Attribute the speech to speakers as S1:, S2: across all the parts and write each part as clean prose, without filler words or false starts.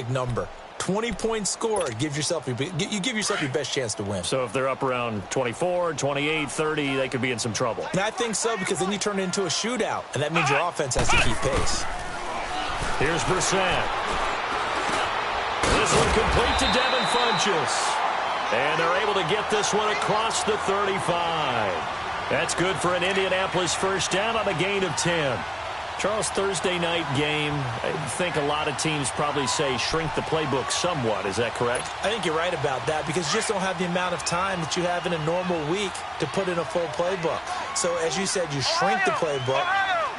S1: number. 20-point score. You give yourself your best chance to win.
S2: So if they're up around 24, 28, 30, they could be in some trouble.
S1: And I think so, because then you turn it into a shootout, and that means your offense has to keep pace.
S2: Here's Brissett. This one complete to Devin Funchess. And they're able to get this one across the 35. That's good for an Indianapolis first down on a gain of 10. Charles, Thursday night game, I think a lot of teams probably say shrink the playbook somewhat. Is that correct?
S1: I think you're right about that, because you just don't have the amount of time that you have in a normal week to put in a full playbook. So, as you said, you shrink the playbook,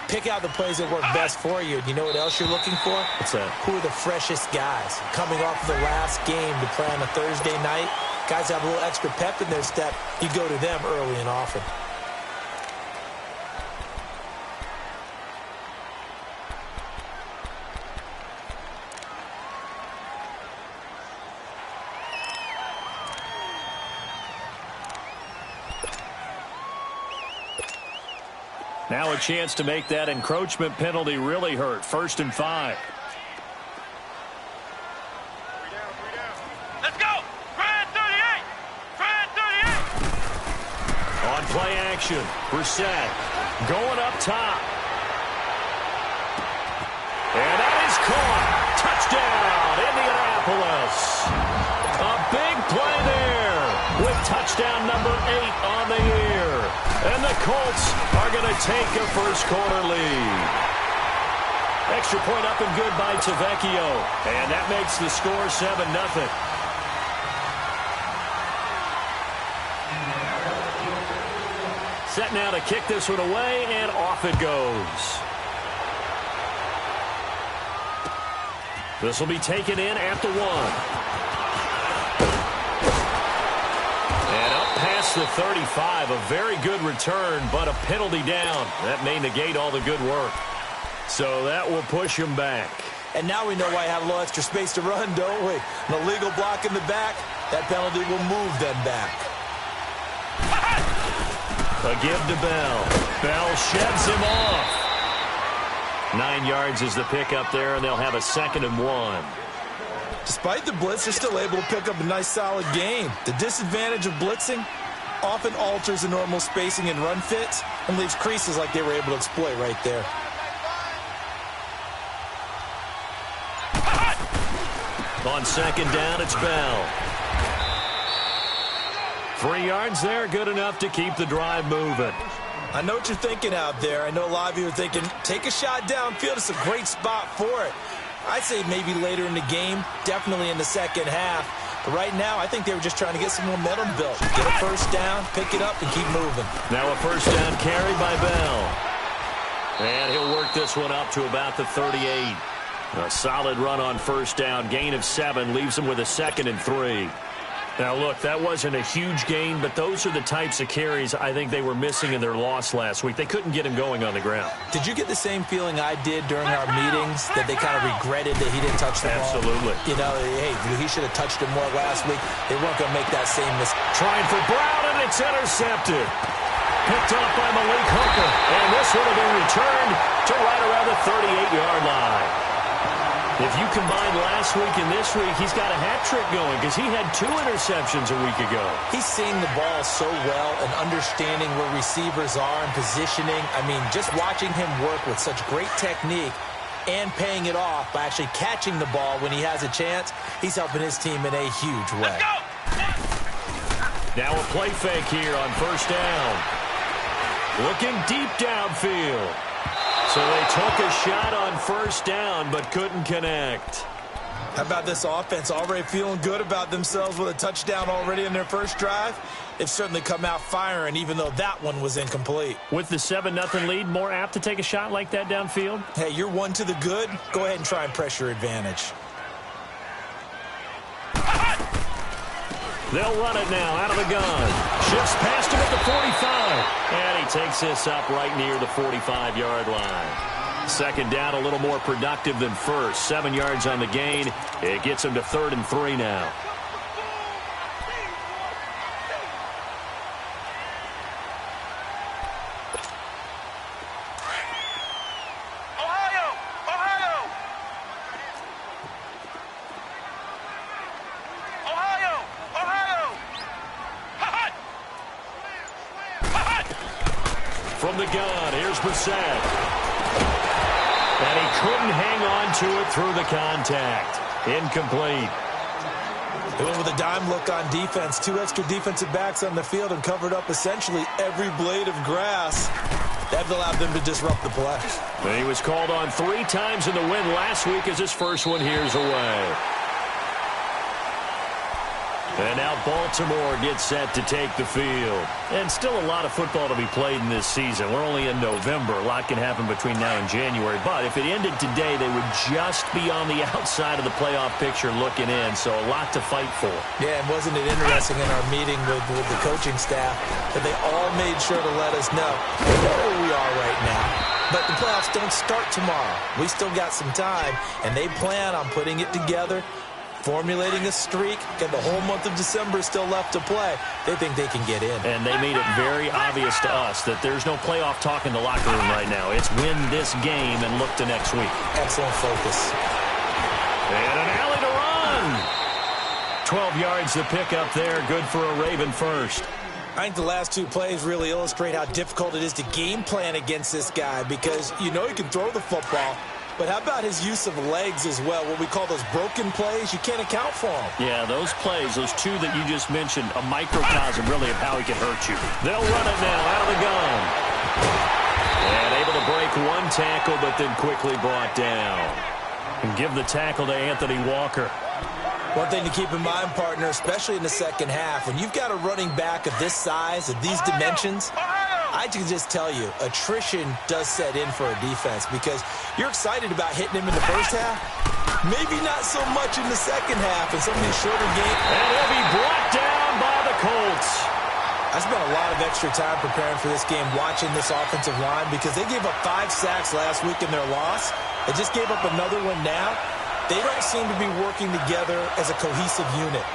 S1: pick out the plays that work best for you. And you know what else you're looking for?
S2: What's that?
S1: Who are the freshest guys coming off of the last game to play on a Thursday night? Guys have a little extra pep in their step. You go to them early and often.
S2: Now a chance to make that encroachment penalty really hurt. 1st and 5.
S3: Let's go! Try at 38! Try at 38!
S2: On play action, Brissett going up top. And that is caught. Touchdown, Indianapolis. A big play there with touchdown number 8 on the year. And the Colts are going to take a first-quarter lead. Extra point up and good by Tavecchio. And that makes the score 7-0. Set now to kick this one away, and off it goes. This will be taken in at the 1. The 35, a very good return, but a penalty down. That may negate all the good work. So that will push him back.
S1: And now we know why I have a little extra space to run, don't we? An illegal block in the back, that penalty will move them back.
S2: A give to Bell. Bell sheds him off. 9 yards is the pickup there, and they'll have a 2nd and 1.
S1: Despite the blitz, they're still able to pick up a nice, solid gain. The disadvantage of blitzing often alters the normal spacing and run fits and leaves creases like they were able to exploit right there.
S2: On 2nd down, it's Bell. 3 yards there, good enough to keep the drive moving.
S1: I know what you're thinking out there. I know a lot of you are thinking, take a shot downfield. It's a great spot for it. I'd say maybe later in the game, definitely in the second half. But right now, I think they were just trying to get some momentum built. Get a first down, pick it up, and keep moving.
S2: Now a first down carry by Bell. And he'll work this one up to about the 38. A solid run on first down. Gain of 7 leaves him with a 2nd and 3. Now, look, that wasn't a huge gain, but those are the types of carries I think they were missing in their loss last week. They couldn't get him going on the ground.
S1: Did you get the same feeling I did during our meetings, that they kind of regretted that he didn't touch the ball?
S2: Absolutely.
S1: You know, hey, he should have touched it more last week. They weren't going to make that same mistake.
S2: Trying for Brown, and it's intercepted. Picked up by Malik Hooker, and this would have been returned to right around the 38-yard line. If you combine last week and this week, he's got a hat trick going because he had 2 interceptions a week ago.
S1: He's seeing the ball so well and understanding where receivers are and positioning. I mean, just watching him work with such great technique and paying it off by actually catching the ball when he has a chance, he's helping his team in a huge way.
S2: Now a play fake here on first down. Looking deep downfield. So they took a shot on first down, but couldn't connect.
S1: How about this offense already feeling good about themselves with a touchdown already in their first drive? They've certainly come out firing, even though that one was incomplete.
S2: With the 7-0 lead, more apt to take a shot like that downfield?
S1: Hey, you're 1 to the good. Go ahead and try and press your advantage.
S2: They'll run it now out of the gun. Shifts past him at the 45. And he takes this up right near the 45-yard line. 2nd down, a little more productive than first. 7 yards on the gain. It gets him to 3rd and 3 now. from the gun. Here's Brissett. And he couldn't hang on to it through the contact. Incomplete.
S1: They went with a dime look on defense. 2 extra defensive backs on the field and covered up essentially every blade of grass. That allowed them to disrupt the play.
S2: And he was called on 3 times in the win last week as his first one here's away. And now Baltimore gets set to take the field. And still a lot of football to be played in this season. We're only in November. A lot can happen between now and January. But if it ended today, they would just be on the outside of the playoff picture looking in. So a lot to fight for.
S1: Yeah, and wasn't it interesting in our meeting with the coaching staff that they all made sure to let us know where we are right now. But the playoffs don't start tomorrow. We still got some time, and they plan on putting it together, formulating a streak, and the whole month of December is still left to play. They think they can get in.
S2: And they made it very obvious to us that there's no playoff talk in the locker room right now. It's win this game and look to next week.
S1: Excellent focus.
S2: And an alley to run. 12 yards to pick up there. Good for a Raven first.
S1: I think the last 2 plays really illustrate how difficult it is to game plan against this guy because you know he can throw the football. But how about his use of legs as well? What we call those broken plays, you can't account for them.
S2: Yeah, those plays, those 2 that you just mentioned, a microcosm really of how he can hurt you. They'll run it now out of the gun. And able to break 1 tackle, but then quickly brought down. And give the tackle to Anthony Walker.
S1: One thing to keep in mind, partner, especially in the second half, when you've got a running back of this size, of these dimensions, I can just tell you, attrition does set in for a defense because you're excited about hitting him in the first half, maybe not so much in the second half in some of these shorter games.
S2: And he'll be brought down by the Colts.
S1: I spent a lot of extra time preparing for this game watching this offensive line because they gave up 5 sacks last week in their loss. They just gave up another one now. They don't seem to be working together as a cohesive unit.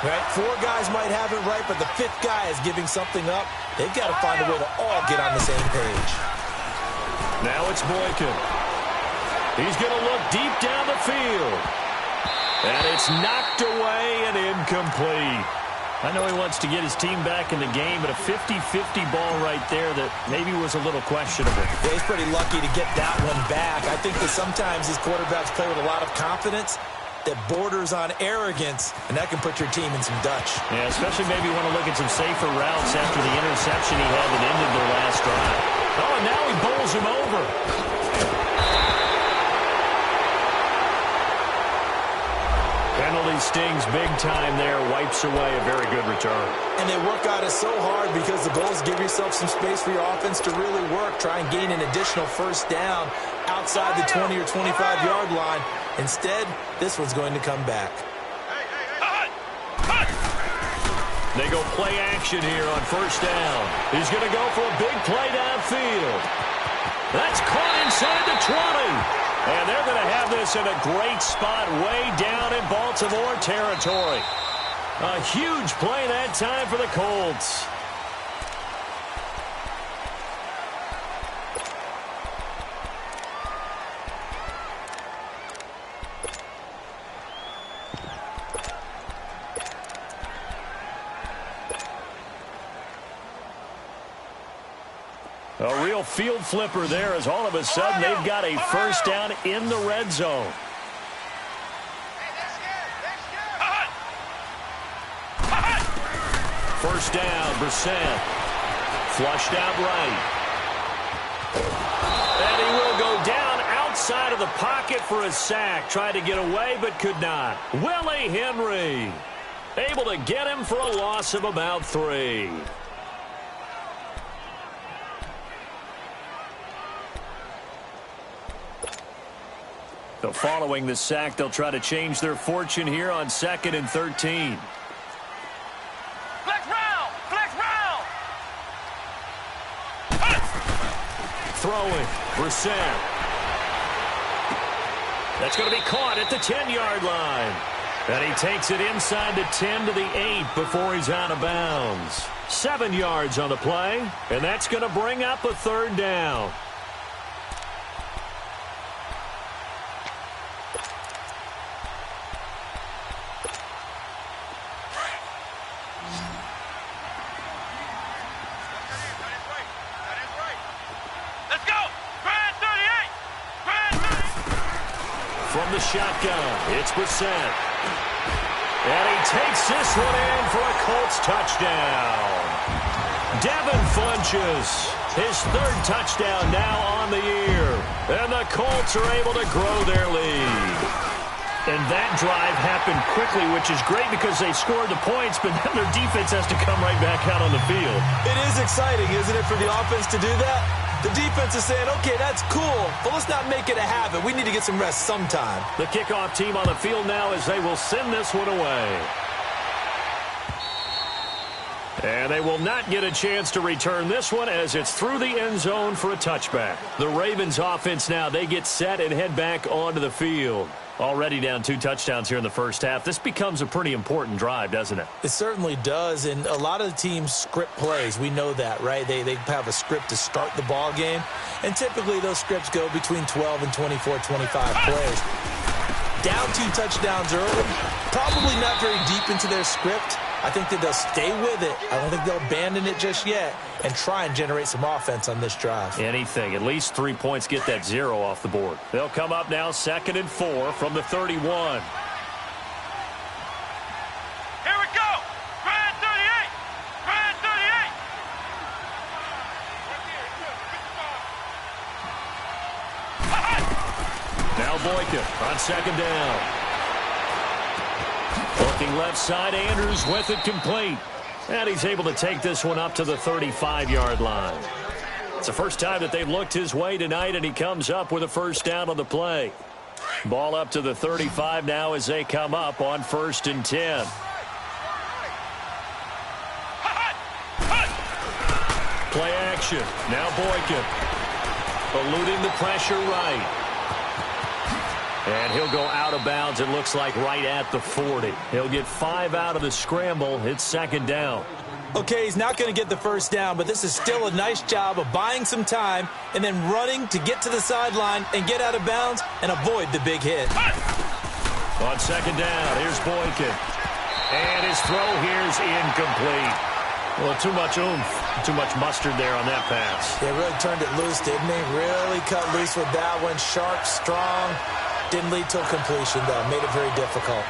S1: Right? 4 guys might have it right, but the 5th guy is giving something up. They've got to find a way to all get on the same page.
S2: Now it's Boykin. He's going to look deep down the field. And it's knocked away and incomplete. I know he wants to get his team back in the game, but a 50-50 ball right there that maybe was a little questionable.
S1: Yeah, he's pretty lucky to get that one back. I think that sometimes these quarterbacks play with a lot of confidence that borders on arrogance, and that can put your team in some Dutch.
S2: Yeah, especially maybe you want to look at some safer routes after the interception he had that ended their last drive. Oh, and now he bowls him over. Penalty stings big time there, wipes away a very good return.
S1: And they work on it so hard because the goal is give yourself some space for your offense to really work. Try and gain an additional first down outside the 20 or 25-yard line. Instead, this one's going to come back.
S2: They go play action here on first down. He's going to go for a big play downfield. That's caught inside the 20. And they're going to have this in a great spot way down in Baltimore territory. A huge play that time for the Colts. A real field flipper there as all of a sudden they've got a first down in the red zone. First down, Brissett. Flushed out right. And he will go down outside of the pocket for a sack. Tried to get away but could not. Willie Henry able to get him for a loss of about 3. So following the sack, they'll try to change their fortune here on 2nd and 13.
S3: Flex round! Flex round!
S2: Throwing, Brissett. That's going to be caught at the 10-yard line. And he takes it inside the 10 to the 8 before he's out of bounds. 7 yards on the play, and that's going to bring up a 3rd down. the shotgun. It's Brissett. And he takes this one in for a Colts touchdown. Devin Funches, his third touchdown now on the year. And the Colts are able to grow their lead. And that drive happened quickly, which is great because they scored the points, but then their defense has to come right back out on the field.
S1: It is exciting, isn't it, for the offense to do that? The defense is saying, okay, that's cool, but let's not make it a habit. We need to get some rest sometime.
S2: The kickoff team on the field now as they will send this one away. And they will not get a chance to return this one as it's through the end zone for a touchback. The Ravens offense now, they get set and head back onto the field. Already down 2 touchdowns here in the first half. This becomes a pretty important drive, doesn't it?
S1: It certainly does, and a lot of the teams script plays. We know that, right? They have a script to start the ball game, and typically those scripts go between 12 and 24, 25 plays. Down 2 touchdowns early, probably not very deep into their script. I think that they'll stay with it. I don't think they'll abandon it just yet and try and generate some offense on this drive.
S2: Anything. At least 3 points, get that 0 off the board. They'll come up now 2nd and 4 from the 31.
S3: Here we go. Grand 38. Grand 38.
S2: Now Boykin on 2nd down. Looking left side, Andrews with it complete. And he's able to take this one up to the 35-yard line. It's the first time that they've looked his way tonight, and he comes up with a first down on the play. Ball up to the 35 now as they come up on 1st and 10. Play action. Now Boykin. Eluding the pressure right. And he'll go out of bounds, it looks like, right at the 40. He'll get 5 out of the scramble. It's 2nd down.
S1: Okay, he's not going to get the first down, but this is still a nice job of buying some time and then running to get to the sideline and get out of bounds and avoid the big hit.
S2: On 2nd down, here's Boykin. And his throw here's incomplete. Well, too much oomph, too much mustard there on that pass.
S1: They really turned it loose, didn't they? Really cut loose with that one. Sharp, strong. Didn't lead to a completion, though. Made it very difficult.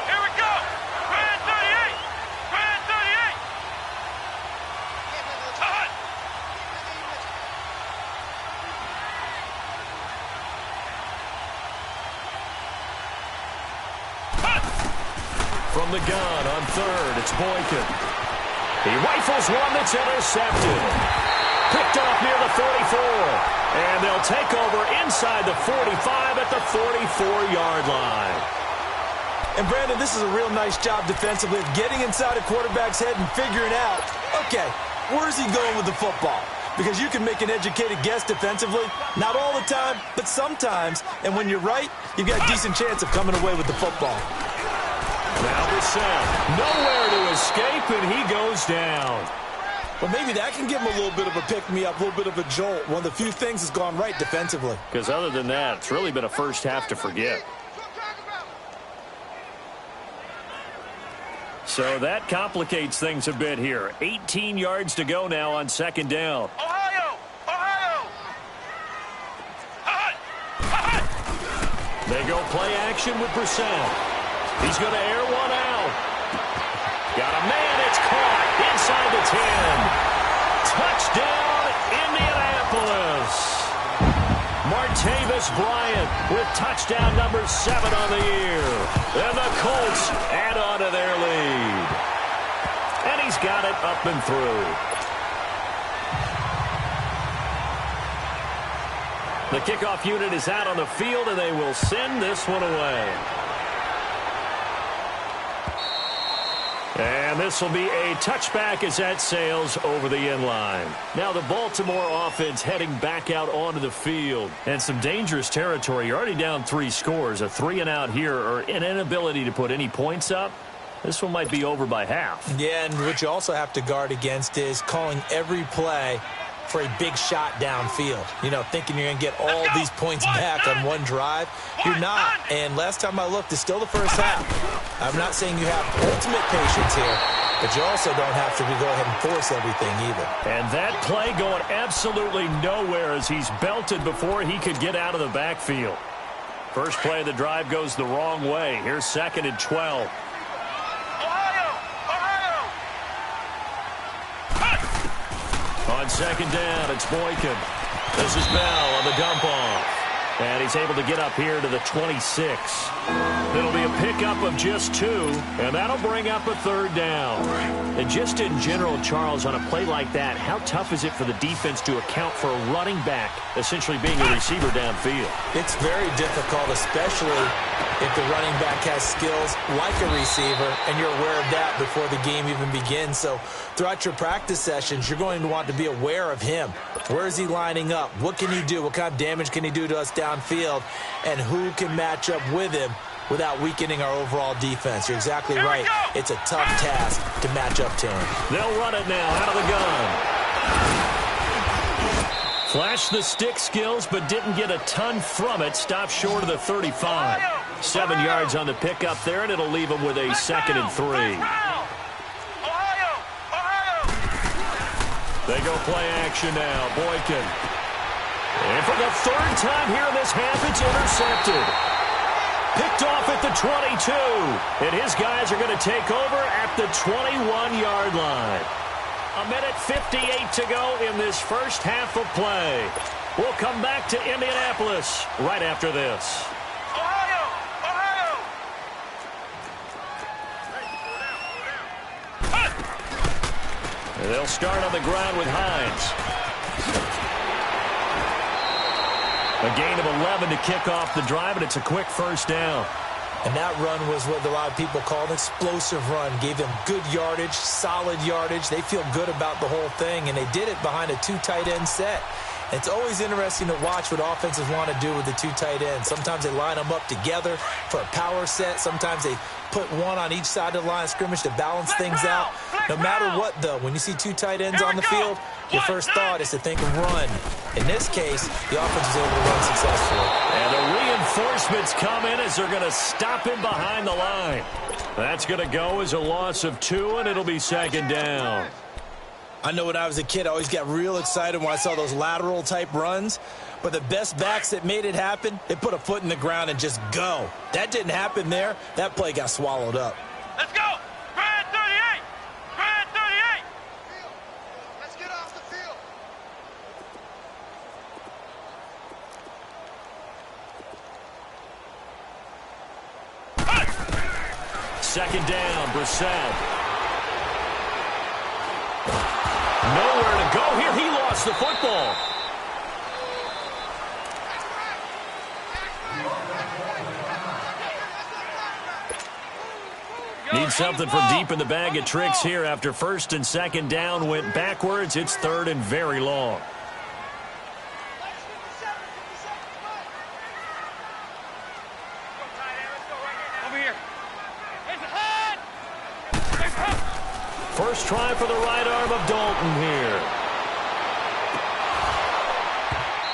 S3: Here we go. Grand 38. Grand 38. Cut.
S2: From the gun on 3rd, it's Boykin. He rifles one that's intercepted. Picked off near the 34. And they'll take over inside the 45 at the 44-yard line.
S1: And, Brandon, this is a real nice job defensively of getting inside a quarterback's head and figuring out, okay, where's he going with the football? Because you can make an educated guess defensively, not all the time, but sometimes. And when you're right, you've got a decent chance of coming away with the football.
S2: Now Brissett, nowhere to escape, and he goes down.
S1: But maybe that can give him a little bit of a pick-me-up, a little bit of a jolt. One of the few things that's gone right defensively.
S2: Because other than that, it's really been a first half to forget. So that complicates things a bit here. 18 yards to go now on 2nd down.
S3: Ohio. Ohio.
S2: They go play action with Brissett. He's going to air one out. Got a man, it's caught inside the 10. Touchdown, Indianapolis. Martavis Bryant with touchdown number 7 on the year. And the Colts add on to their lead. And he's got it up and through. The kickoff unit is out on the field, and they will send this one away. And this will be a touchback as that sails over the end line. Now the Baltimore offense heading back out onto the field. And some dangerous territory. You're already down 3 scores. A 3-and-out here, or an inability to put any points up. This one might be over by half.
S1: Yeah, and what you also have to guard against is calling every play for a big shot downfield. You know, thinking you're going to get all these points back on one drive. You're not. And last time I looked, it's still the first half. I'm not saying you have ultimate patience here, but you also don't have to go ahead and force everything either.
S2: And that play going absolutely nowhere as he's belted before he could get out of the backfield. First play of the drive goes the wrong way. Here's 2nd and 12. On 2nd down, it's Boykin. This is Bell on the dump-off. And he's able to get up here to the 26. It'll be a pickup of just 2, and that'll bring up a 3rd down. And just in general, Charles, on a play like that, how tough is it for the defense to account for a running back essentially being a receiver downfield?
S1: It's very difficult, especially if the running back has skills like a receiver, and you're aware of that before the game even begins. So throughout your practice sessions, you're going to want to be aware of him. Where is he lining up? What can he do? What kind of damage can he do to us downfield? And who can match up with him without weakening our overall defense? You're exactly right. It's a tough task to match up to him.
S2: They'll run it now out of the gun. Flashed the stick skills, but didn't get a ton from it. Stopped short of the 35. 7 yards on the pickup there, and it'll leave him with a 2nd and 3. They go play action now. Boykin. And for the 3rd time here in this half, it's intercepted. Picked off at the 22. And his guys are going to take over at the 21-yard line. 1:58 to go in this first half of play. We'll come back to Indianapolis right after this. And they'll start on the ground with Hines. A gain of 11 to kick off the drive, and it's a quick 1st down.
S1: And that run was what a lot of people call an explosive run. Gave them good yardage, solid yardage. They feel good about the whole thing, and they did it behind a 2 tight end set. It's always interesting to watch what offenses want to do with the 2 tight ends. Sometimes they line them up together for a power set. Sometimes they put one on each side of the line of scrimmage to balance things out. No matter what, though, when you see 2 tight ends on the field, your first thought is to think run. In this case, the offense was able to run successfully.
S2: And the reinforcements come in as they're going to stop him behind the line. That's going to go as a loss of 2, and it'll be 2nd down.
S1: I know when I was a kid, I always got real excited when I saw those lateral-type runs. But the best backs that made it happen, they put a foot in the ground and just go. That didn't happen there. That play got swallowed up.
S3: Let's go! Grand 38! Grand 38! Let's get off the field.
S2: 2nd down, Brissett. Nowhere to go here. He lost the football. Need something from deep in the bag of tricks here after 1st and 2nd down went backwards. It's 3rd and very long. First try for the right arm of Dalton here.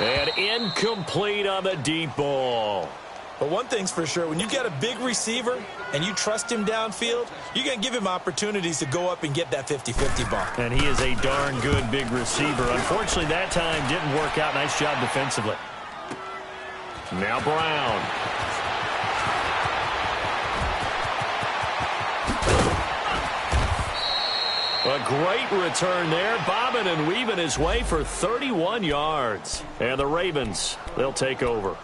S2: And incomplete on the deep ball.
S1: But one thing's for sure, when you got a big receiver and you trust him downfield, you're going to give him opportunities to go up and get that 50-50 ball.
S2: And he is a darn good big receiver. Unfortunately, that time didn't work out. Nice job defensively. Now Brown. A great return there, bobbing and weaving his way for 31 yards. And the Ravens, they'll take over.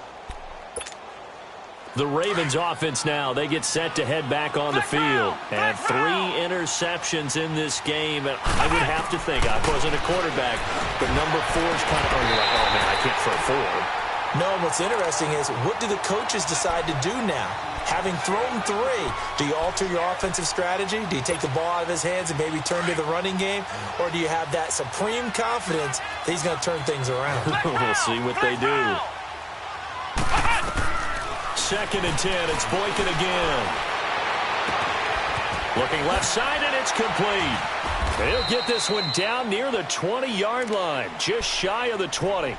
S2: The Ravens offense now, they get set to head back on the field. And 3 interceptions in this game. And I would have to think, I wasn't a quarterback, but number 4 is kind of, oh man, I can't throw 4.
S1: No, and what's interesting is, what do the coaches decide to do now? Having thrown 3, do you alter your offensive strategy? Do you take the ball out of his hands and maybe turn to the running game? Or do you have that supreme confidence that he's going to turn things around?
S2: We'll see what they do. 2nd and 10, it's Boykin again. Looking left side, and it's complete. He'll get this one down near the 20-yard line, just shy of the 20.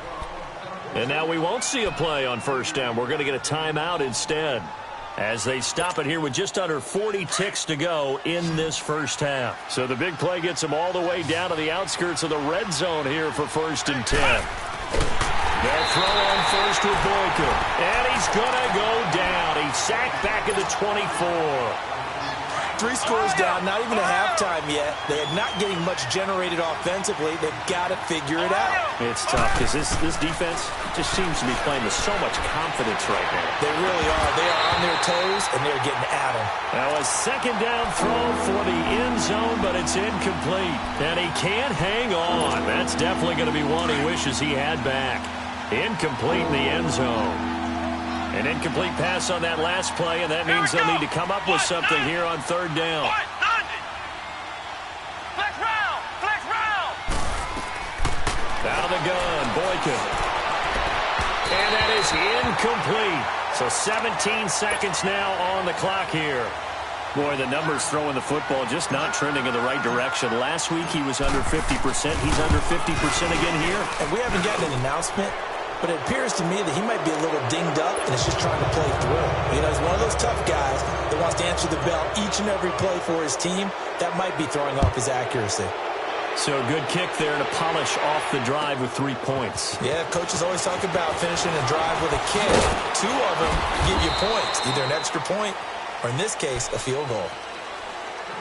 S2: And now we won't see a play on 1st down. We're going to get a timeout instead, as they stop it here with just under 40 ticks to go in this first half. So the big play gets them all the way down to the outskirts of the red zone here for 1st and 10. They'll throw on first with Boykin. And he's going to go down. He's sacked back at the 24.
S1: 3 scores down, not even a halftime yet. They're not getting much generated offensively. They've got to figure it out.
S2: It's tough because this defense just seems to be playing with so much confidence right now.
S1: They really are. They are on their toes, and they're getting at them.
S2: Now a second down throw for the end zone, but it's incomplete. And he can't hang on. That's definitely going to be one he wishes he had back. Incomplete in the end zone. An incomplete pass on that last play, and that means they'll need to come up with something here on third down.
S3: Flex round! Flex round!
S2: Out of the gun, Boykin. And that is incomplete. So 17 seconds now on the clock here. Boy, the numbers throwing the football just not trending in the right direction. Last week he was under 50%. He's under 50% again here.
S1: And we haven't gotten an announcement, but it appears to me that he might be a little dinged up and is just trying to play through. You know, he's one of those tough guys that wants to answer the bell each and every play for his team. That might be throwing off his accuracy.
S2: So a good kick there to polish off the drive with 3 points.
S1: Yeah, coaches always talk about finishing a drive with a kick. 2 of them give you points, either an extra point or, in this case, a field goal.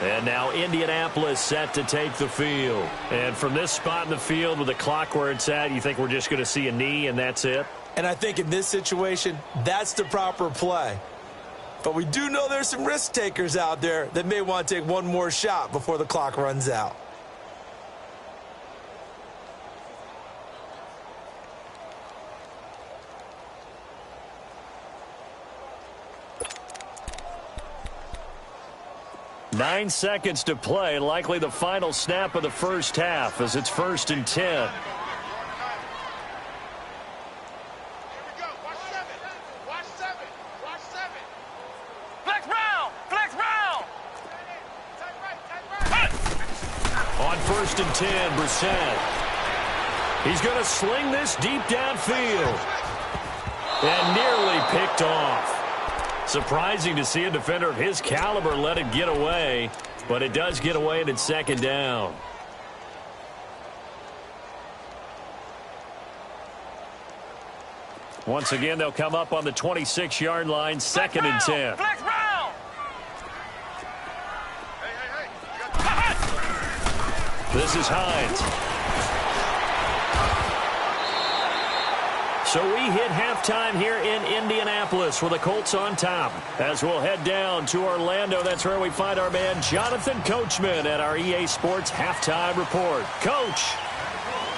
S2: And now Indianapolis set to take the field. And from this spot in the field with the clock where it's at, you think we're just going to see a knee and that's it?
S1: And I think in this situation, that's the proper play. But we do know there's some risk takers out there that may want to take one more shot before the clock runs out.
S2: Nine seconds to play, likely the final snap of the first half as it's 1st and 10.
S3: Here we go. Watch 7. Watch 7. Watch 7. Flex round. Flex round. Tight right.
S2: On 1st and 10, Brissett. He's going to sling this deep downfield. And nearly picked off. Surprising to see a defender of his caliber let it get away, but it does get away and it's 2nd down. Once again, they'll come up on the 26-yard line, 2nd and 10.
S3: Flex round. Hey.
S2: This is Hines. So we hit halftime here in Indianapolis with the Colts on top. As we'll head down to Orlando, that's where we find our man Jonathan Coachman at our EA Sports Halftime Report. Coach,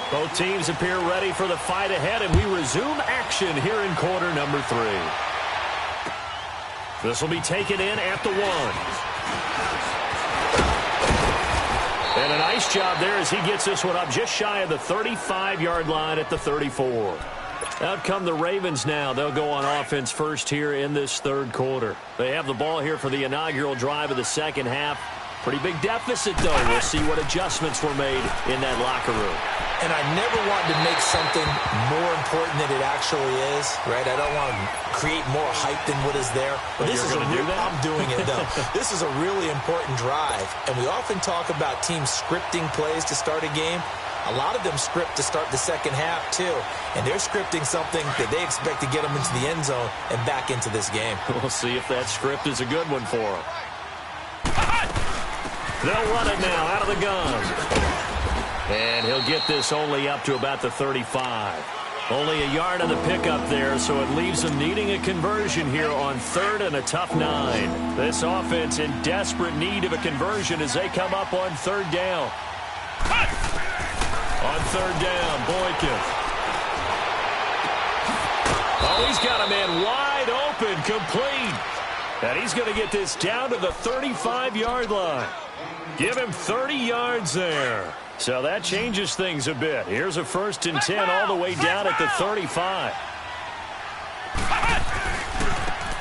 S2: both teams appear ready for the fight ahead, and we resume action here in quarter number 3. This will be taken in at the 1. And a nice job there as he gets this one up just shy of the 35-yard line at the 34. Out come the Ravens now. They'll go on offense first here in this 3rd quarter. They have the ball here for the inaugural drive of the 2nd half. Pretty big deficit, though. We'll see what adjustments were made in that locker room.
S1: And I never want to make something more important than it actually is, right? I don't want to create more hype than what is there.
S2: But this is going to do that?
S1: I'm doing it, though. This is a really important drive. And we often talk about teams scripting plays to start a game. A lot of them script to start the 2nd half, too. And they're scripting something that they expect to get them into the end zone and back into this game.
S2: We'll see if that script is a good one for them. They'll run it now out of the gun. And he'll get this only up to about the 35. Only a yard on the pickup there, so it leaves them needing a conversion here on 3rd and a tough 9. This offense in desperate need of a conversion as they come up on 3rd down. On 3rd down, Boykin. Oh, he's got a man wide open, complete. And he's going to get this down to the 35-yard line. Give him 30 yards there. So that changes things a bit. Here's a 1st and 10 all the way down at the 35.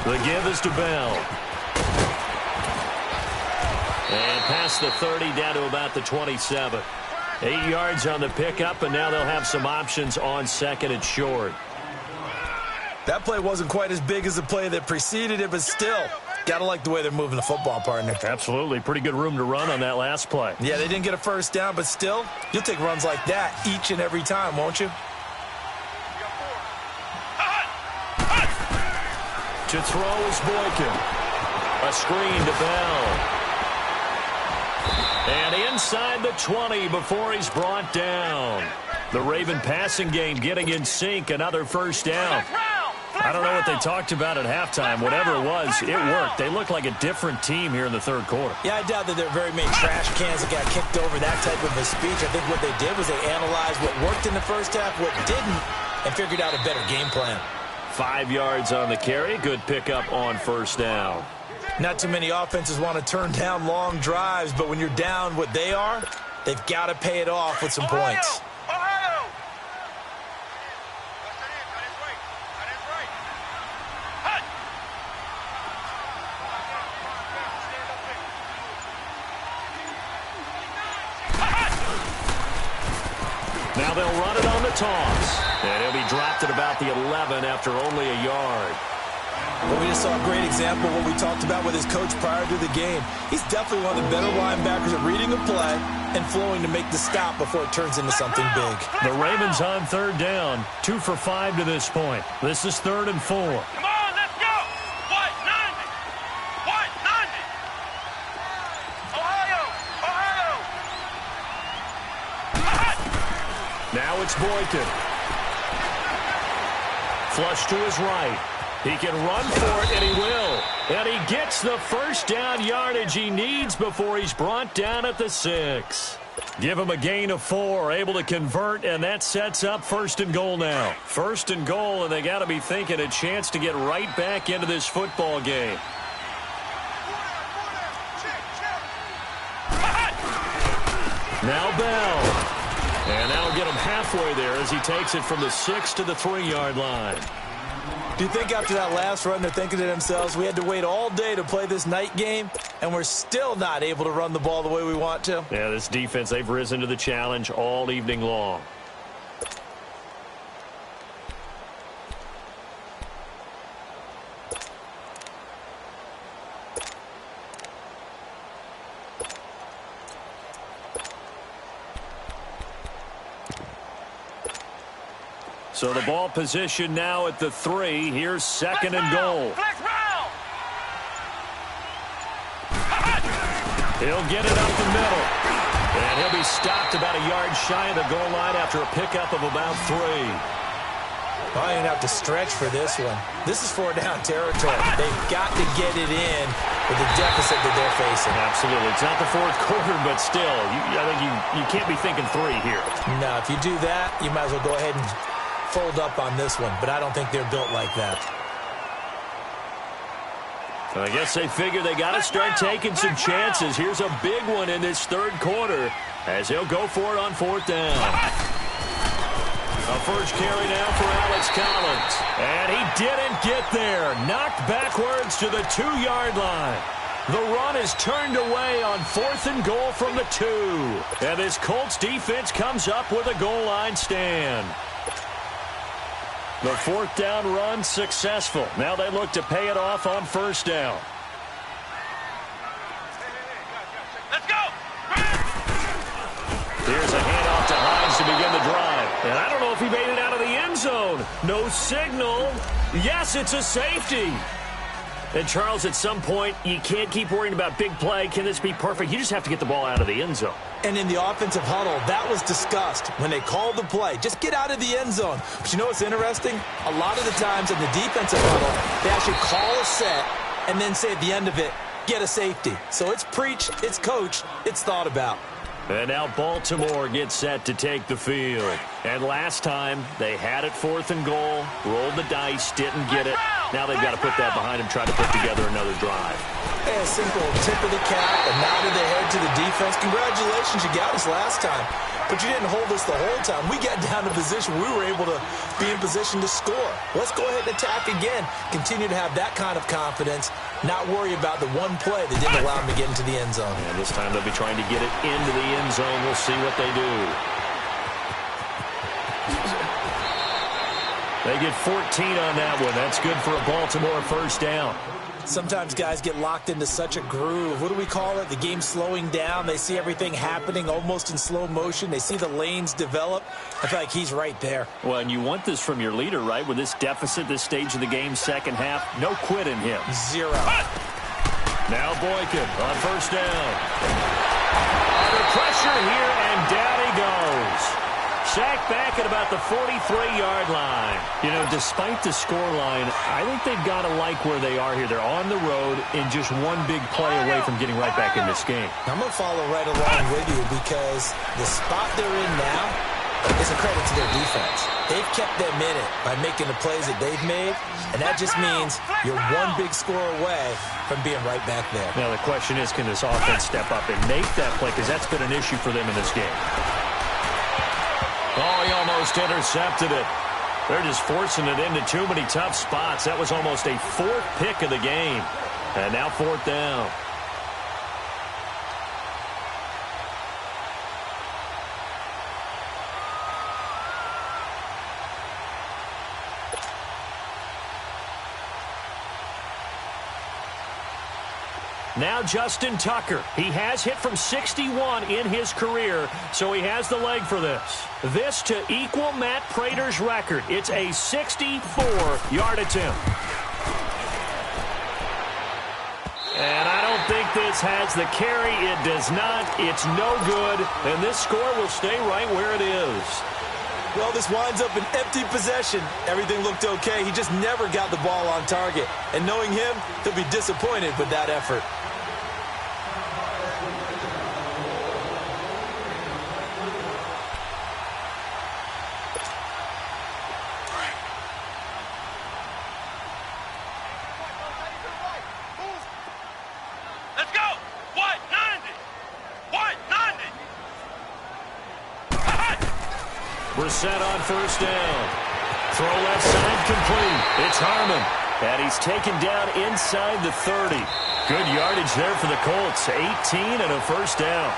S2: The give is to Bell. And past the 30 down to about the 27. 8 yards on the pickup, and now they'll have some options on 2nd and short.
S1: That play wasn't quite as big as the play that preceded it, but still, gotta like the way they're moving the football, partner.
S2: Absolutely. Pretty good room to run on that last play.
S1: Yeah, they didn't get a 1st down, but still, you'll take runs like that each and every time, won't you?
S2: To throw is Boykin. A screen to Bell. And inside the 20 before he's brought down. The Raven passing game getting in sync. Another first down. I don't know what they talked about at halftime. Whatever it was, it worked. They looked like a different team here in the third quarter.
S1: Yeah, I doubt that there are very many trash cans that got kicked over, that type of a speech. I think what they did was they analyzed what worked in the first half, what didn't, and figured out a better game plan.
S2: 5 yards on the carry. Good pickup on first down.
S1: Not too many offenses want to turn down long drives, but when you're down what they are, they've got to pay it off with some points.
S2: Now they'll run it on the toss. And he'll be dropped at about the 11 after only a yard.
S1: Well, we just saw a great example of what we talked about with his coach prior to the game. He's definitely one of the better linebackers at reading a play and flowing to make the stop before it turns into something big.
S2: The Ravens on third down. 2 for 5 to this point. This is 3rd and 4.
S3: Come on, let's go. White 90. White 90. Ohio.
S2: Now it's Boykin. Flush to his right. He can run for it, and he will. And he gets the first down yardage he needs before he's brought down at the 6. Give him a gain of 4, able to convert, and that sets up 1st and goal now. 1st and goal, and they got to be thinking a chance to get right back into this football game. Now Bell. And that'll get him halfway there as he takes it from the 6 to the 3-yard line.
S1: Do you think after that last run they're thinking to themselves, we had to wait all day to play this night game, and we're still not able to run the ball the way we want to?
S2: Yeah, this defense, they've risen to the challenge all evening long. So the ball position now at the 3. Here's 2nd and goal. He'll get it up the middle. And he'll be stopped about a yard shy of the goal line after a pickup of about 3.
S1: Well, you're going to have to stretch for this one. This is 4-down territory. They've got to get it in with the deficit that they're facing.
S2: Absolutely. It's not the fourth quarter, but still, I think you can't be thinking 3 here.
S1: No, if you do that, you might as well go ahead and fold up on this one, but I don't think they're built like that.
S2: I guess they figure they got to start taking some chances. Here's a big one in this third quarter as he'll go for it on 4th down. A first carry now for Alex Collins. And he didn't get there. Knocked backwards to the 2-yard line. The run is turned away on 4th and goal from the 2. And this Colts defense comes up with a goal line stand. The 4th down run successful. Now they look to pay it off on 1st down.
S3: Let's go.
S2: Here's a handoff to Hines to begin the drive. And I don't know if he made it out of the end zone. No signal. Yes, it's a safety. And, Charles, at some point, you can't keep worrying about big play. Can this be perfect? You just have to get the ball out of the end zone.
S1: And in the offensive huddle, that was discussed when they called the play. Just get out of the end zone. But you know what's interesting? A lot of the times in the defensive huddle, they actually call a set and then say at the end of it, get a safety. So it's preached, it's coached, it's thought about.
S2: And now Baltimore gets set to take the field. And last time, they had it 4th and goal, rolled the dice, didn't get it. Now they've got to put that behind them, try to put together another drive.
S1: Hey, a simple tip of the cap, a nod of the head to the defense. Congratulations, you got us last time. But you didn't hold us the whole time. We got down to position. We were able to be in position to score. Let's go ahead and attack again. Continue to have that kind of confidence. Not worry about the one play that didn't allow them to get into the end zone.
S2: And this time they'll be trying to get it into the end zone. We'll see what they do. They get 14 on that one. That's good for a Baltimore first down.
S1: Sometimes guys get locked into such a groove. What do we call it? The game slowing down. They see everything happening almost in slow motion. They see the lanes develop. I feel like he's right there.
S2: Well, and you want this from your leader, right? With this deficit, this stage of the game, second half, no quit in him.
S1: Zero.
S2: Now Boykin on first down. Under pressure here, and down he goes. Sacked back at about the 43-yard line. You know, despite the scoreline, I think they've got to like where they are here. They're on the road and just one big play away from getting right back in this game.
S1: I'm going to follow right along with you because the spot they're in now is a credit to their defense. They've kept them in it by making the plays that they've made, and that just means you're one big score away from being right back there.
S2: Now, the question is, can this offense step up and make that play? Because that's been an issue for them in this game. Oh, he almost intercepted it. They're just forcing it into too many tough spots. That was almost a fourth pick of the game. And now fourth down. Now Justin Tucker. He has hit from 61 in his career, so he has the leg for this. This to equal Matt Prater's record. It's a 64-yard attempt. And I don't think this has the carry. It does not. It's no good. And this score will stay right where it is.
S1: Well, this winds up an empty possession. Everything looked okay. He just never got the ball on target. And knowing him, he'll be disappointed with that effort.
S3: Let's go! What? 90! What? 90!
S2: Brissett on first down. Throw left side complete. It's Harmon. And he's taken down inside the 30. Good yardage there for the Colts. 18 and a first down.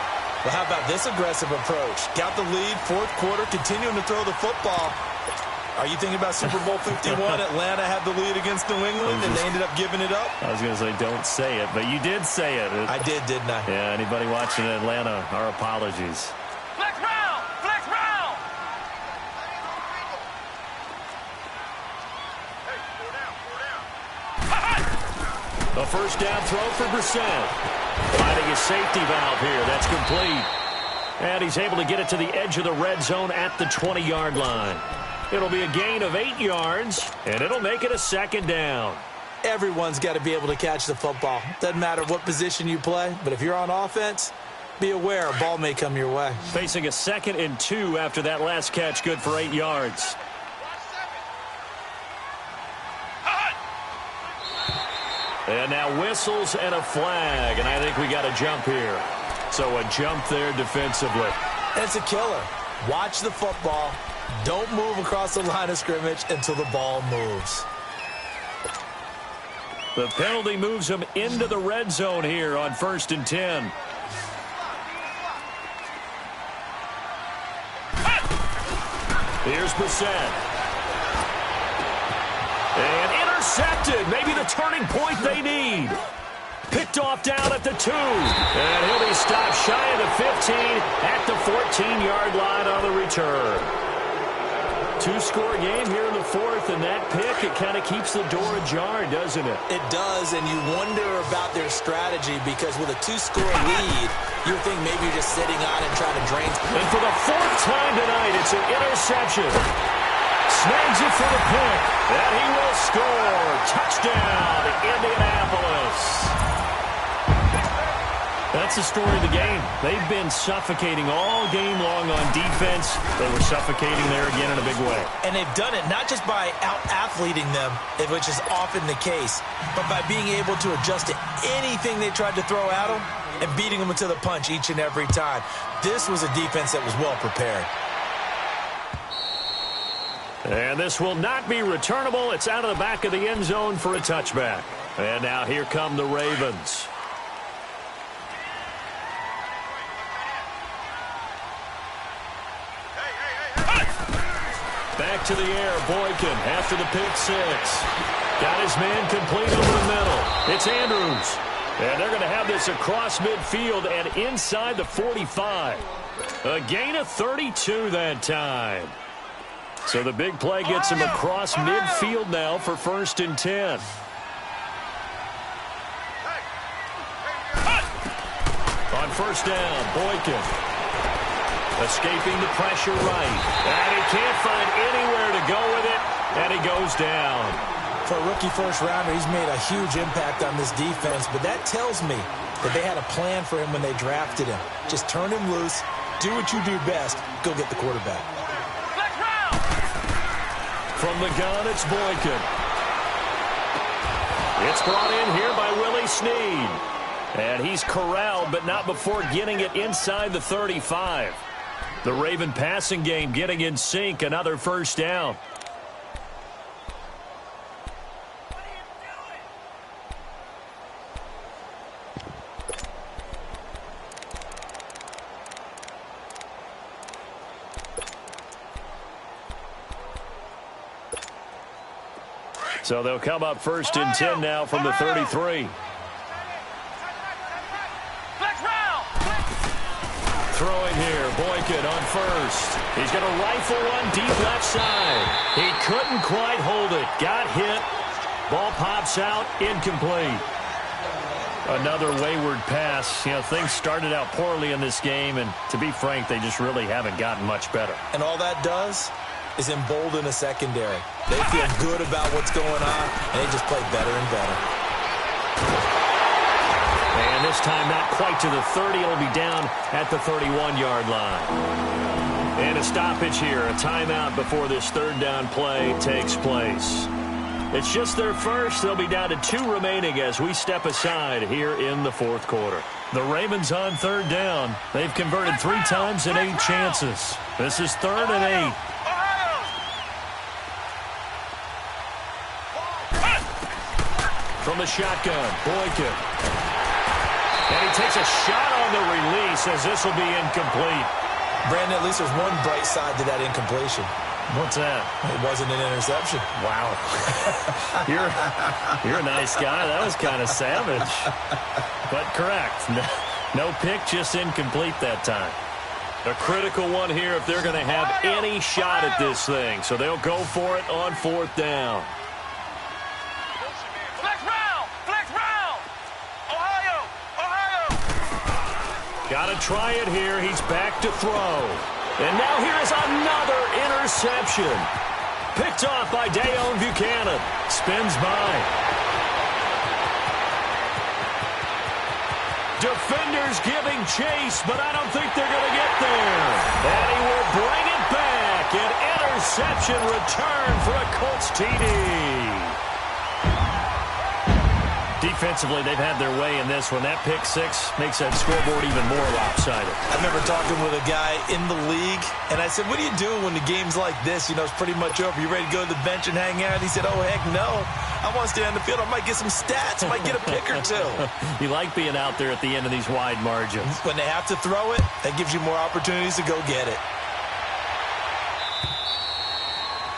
S1: Well, how about this aggressive approach? Got the lead, fourth quarter, continuing to throw the football. Are you thinking about Super Bowl 51? Atlanta had the lead against New England, and they ended up giving it up?
S2: I was going to say, don't say it, but you did say it.
S1: I did, didn't I?
S2: Yeah, anybody watching in Atlanta, our apologies.
S3: Flex round! Flex round! Hey, four down.
S2: A first down throw for Brissett. Finding his safety valve here. That's complete. And he's able to get it to the edge of the red zone at the 20-yard line. It'll be a gain of 8 yards, and it'll make it a second down.
S1: Everyone's got to be able to catch the football. Doesn't matter what position you play, but if you're on offense, be aware a ball may come your way.
S2: Facing a 2nd and 2 after that last catch, good for 8 yards. And now whistles and a flag, and I think we got a jump here. So a jump there defensively.
S1: And it's a killer. Watch the football. Don't move across the line of scrimmage until the ball moves.
S2: The penalty moves him into the red zone here on 1st and 10. Here's Brissett. And intercepted. Maybe the turning point they need. Picked off down at the 2. And he'll be stopped shy of the 15 at the 14-yard line on the return. 2-score game here in the 4th, and that pick, it kind of keeps the door ajar, doesn't it?
S1: It does, and you wonder about their strategy because with a 2-score lead, you think maybe you're just sitting on and trying to drain.
S2: And for the 4th time tonight, it's an interception. Snags it for the pick, and he will score. Touchdown, Indianapolis. That's the story of the game. They've been suffocating all game long on defense. They were suffocating there again in a big way.
S1: And they've done it not just by out-athleting them, which is often the case, but by being able to adjust to anything they tried to throw at them and beating them to the punch each and every time. This was a defense that was well prepared.
S2: And this will not be returnable. It's out of the back of the end zone for a touchback. And now here come the Ravens. back to the air. Boykin after the pick six. Got his man complete over the middle. It's Andrews. And they're going to have this across midfield and inside the 45. A gain of 32 that time. So the big play gets him across midfield now for 1st and 10. On 1st down, Boykin. Escaping the pressure right. And he can't find anywhere to go with it. And he goes down.
S1: For a rookie first-rounder, he's made a huge impact on this defense. But that tells me that they had a plan for him when they drafted him. Just turn him loose, do what you do best, go get the quarterback.
S2: From the gun, it's Boykin. It's brought in here by Willie Snead. And he's corralled, but not before getting it inside the 35. The Raven passing game getting in sync, another 1st down. So they'll come up 1st and 10 now from the 33. Throwing here, Boykin on 1st. He's going to rifle one deep left side. He couldn't quite hold it. Got hit. Ball pops out, incomplete. Another wayward pass. You know, things started out poorly in this game, and to be frank, they just really haven't gotten much better.
S1: And all that does is embolden a secondary. They feel good about what's going on, and they just play better and better.
S2: And this time not quite to the 30. It'll be down at the 31-yard line. And a stoppage here, a timeout before this 3rd down play takes place. It's just their first. They'll be down to 2 remaining as we step aside here in the 4th quarter. The Ravens on 3rd down. They've converted 3 times in 8 chances. This is 3rd and 8. From the shotgun, Boykin. And he takes a shot on the release as this will be incomplete.
S1: Brandon, at least there's one bright side to that incompletion.
S2: What's that?
S1: It wasn't an interception.
S2: Wow. You're a nice guy. That was kind of savage. But correct. No pick, just incomplete that time. A critical one here if they're going to have any shot at this thing. So they'll go for it on 4th down. Got to try it here. He's back to throw. And now here is another interception. Picked off by Dayon Buchanan. Spins by. Defenders giving chase, but I don't think they're going to get there. And he will bring it back. An interception return for a Colts TD. Defensively, they've had their way in this one. That pick six makes that scoreboard even more lopsided.
S1: I remember talking with a guy in the league, and I said, what do you do when the game's like this? You know, it's pretty much over. You ready to go to the bench and hang out? He said, oh, heck no. I want to stay on the field. I might get some stats. I might get a pick or two.
S2: You like being out there at the end of these wide margins.
S1: When they have to throw it, that gives you more opportunities to go get it.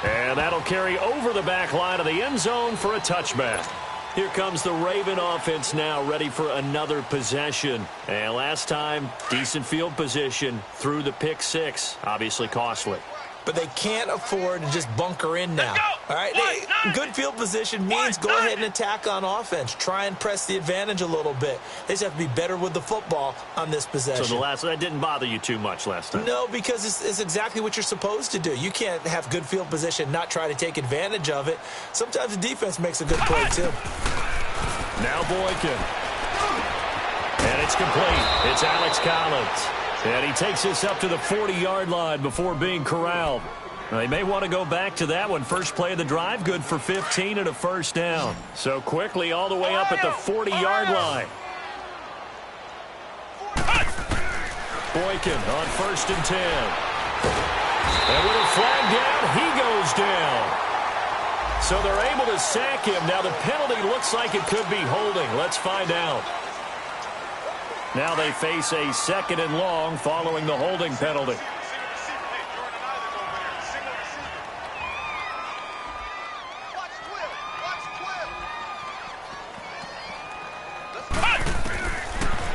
S2: And that'll carry over the back line of the end zone for a touchback. Here comes the Raven offense now, ready for another possession. And last time, decent field position through the pick six. Obviously costly.
S1: But they can't afford to just bunker in now. All right, good field position means go ahead and attack on offense. Try and press the advantage a little bit. They just have to be better with the football on this possession.
S2: So that didn't bother you too much last time?
S1: No, because it's exactly what you're supposed to do. You can't have good field position, not try to take advantage of it. Sometimes the defense makes a good play, too.
S2: Now Boykin. And it's complete. It's Alex Collins. And he takes this up to the 40-yard line before being corralled. They may want to go back to that one. First play of the drive, good for 15 and a first down. So quickly all the way up at the 40-yard line. Boykin on 1st and 10. And with a flag down, he goes down. So they're able to sack him. Now the penalty looks like it could be holding. Let's find out. Now they face a 2nd and long following the holding penalty.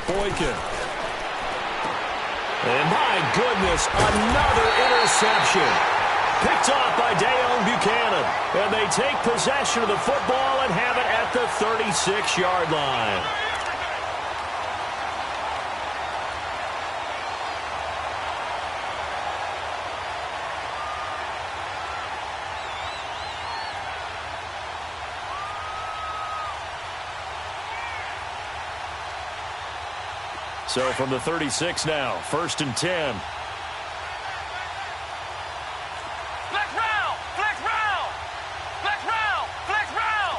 S2: Boykin. And my goodness, another interception. Picked off by Dayon Buchanan. And they take possession of the football and have it at the 36-yard line. So from the 36 now, 1st and 10.
S3: Flex round! Flex round! Flex round! Flex round!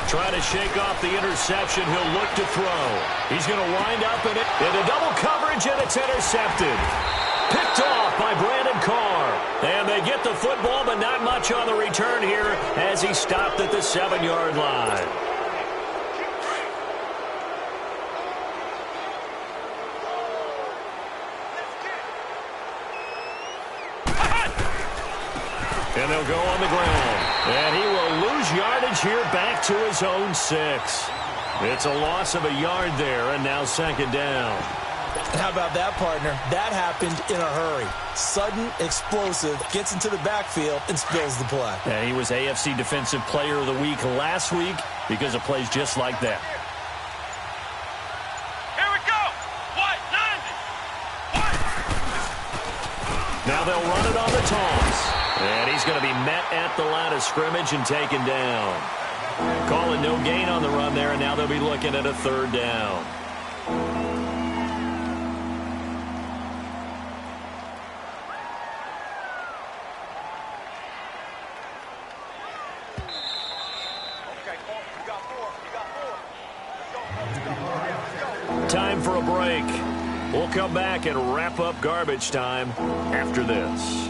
S2: Trying to shake off the interception. He'll look to throw. He's going to wind up in it. Into double coverage, and it's intercepted. Picked off by Brandon Carr. And they get the football, but not much on the return here as he stopped at the 7-yard line. And they'll go on the ground. And he will lose yardage here back to his own 6. It's a loss of a yard there, and now 2nd down.
S1: How about that, partner? That happened in a hurry. Sudden, explosive, gets into the backfield, and spills the play.
S2: And he was AFC Defensive Player of the Week last week because of plays just like that.
S3: Here we go! White, 90! White!
S2: Now they'll run it on the toss. And he's going to be met at the line of scrimmage and taken down. Calling no gain on the run there, and now they'll be looking at a 3rd down. Time for a break. We'll come back and wrap up garbage time after this.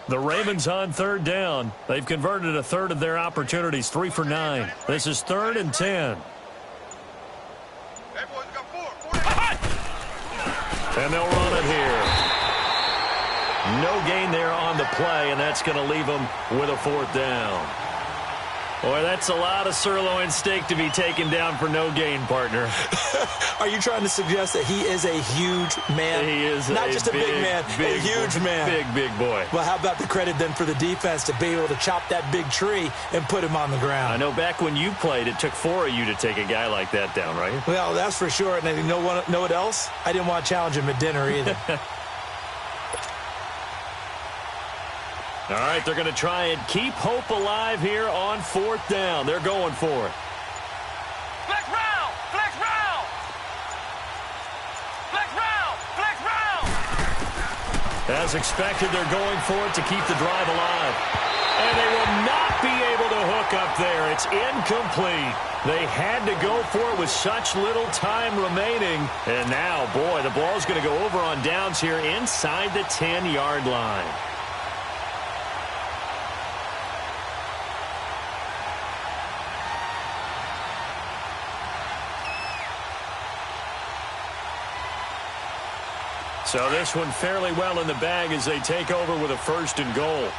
S2: The Ravens on 3rd down. They've converted a third of their opportunities, 3 for 9. This is 3rd and 10.
S3: Hey, boys, got 4.
S2: And they'll run it here. No gain there on the play, and that's going to leave them with a 4th down. Boy, that's a lot of sirloin steak to be taken down for no gain, partner.
S1: Are you trying to suggest that he is a huge man?
S2: He is
S1: not just a big man, a huge man.
S2: Big boy.
S1: Well, how about the credit then for the defense to be able to chop that big tree and put him on the ground?
S2: I know back when you played, it took 4 of you to take a guy like that down, right?
S1: Well, that's for sure. And you know what else? I didn't want to challenge him at dinner either.
S2: All right, they're going to try and keep hope alive here on 4th down. They're going for it.
S3: Flex round! Flex round! Flex round! Flex round!
S2: As expected, they're going for it to keep the drive alive. And they will not be able to hook up there. It's incomplete. They had to go for it with such little time remaining. And now, boy, the ball's going to go over on downs here inside the 10-yard line. So this one fairly well in the bag as they take over with a 1st and goal.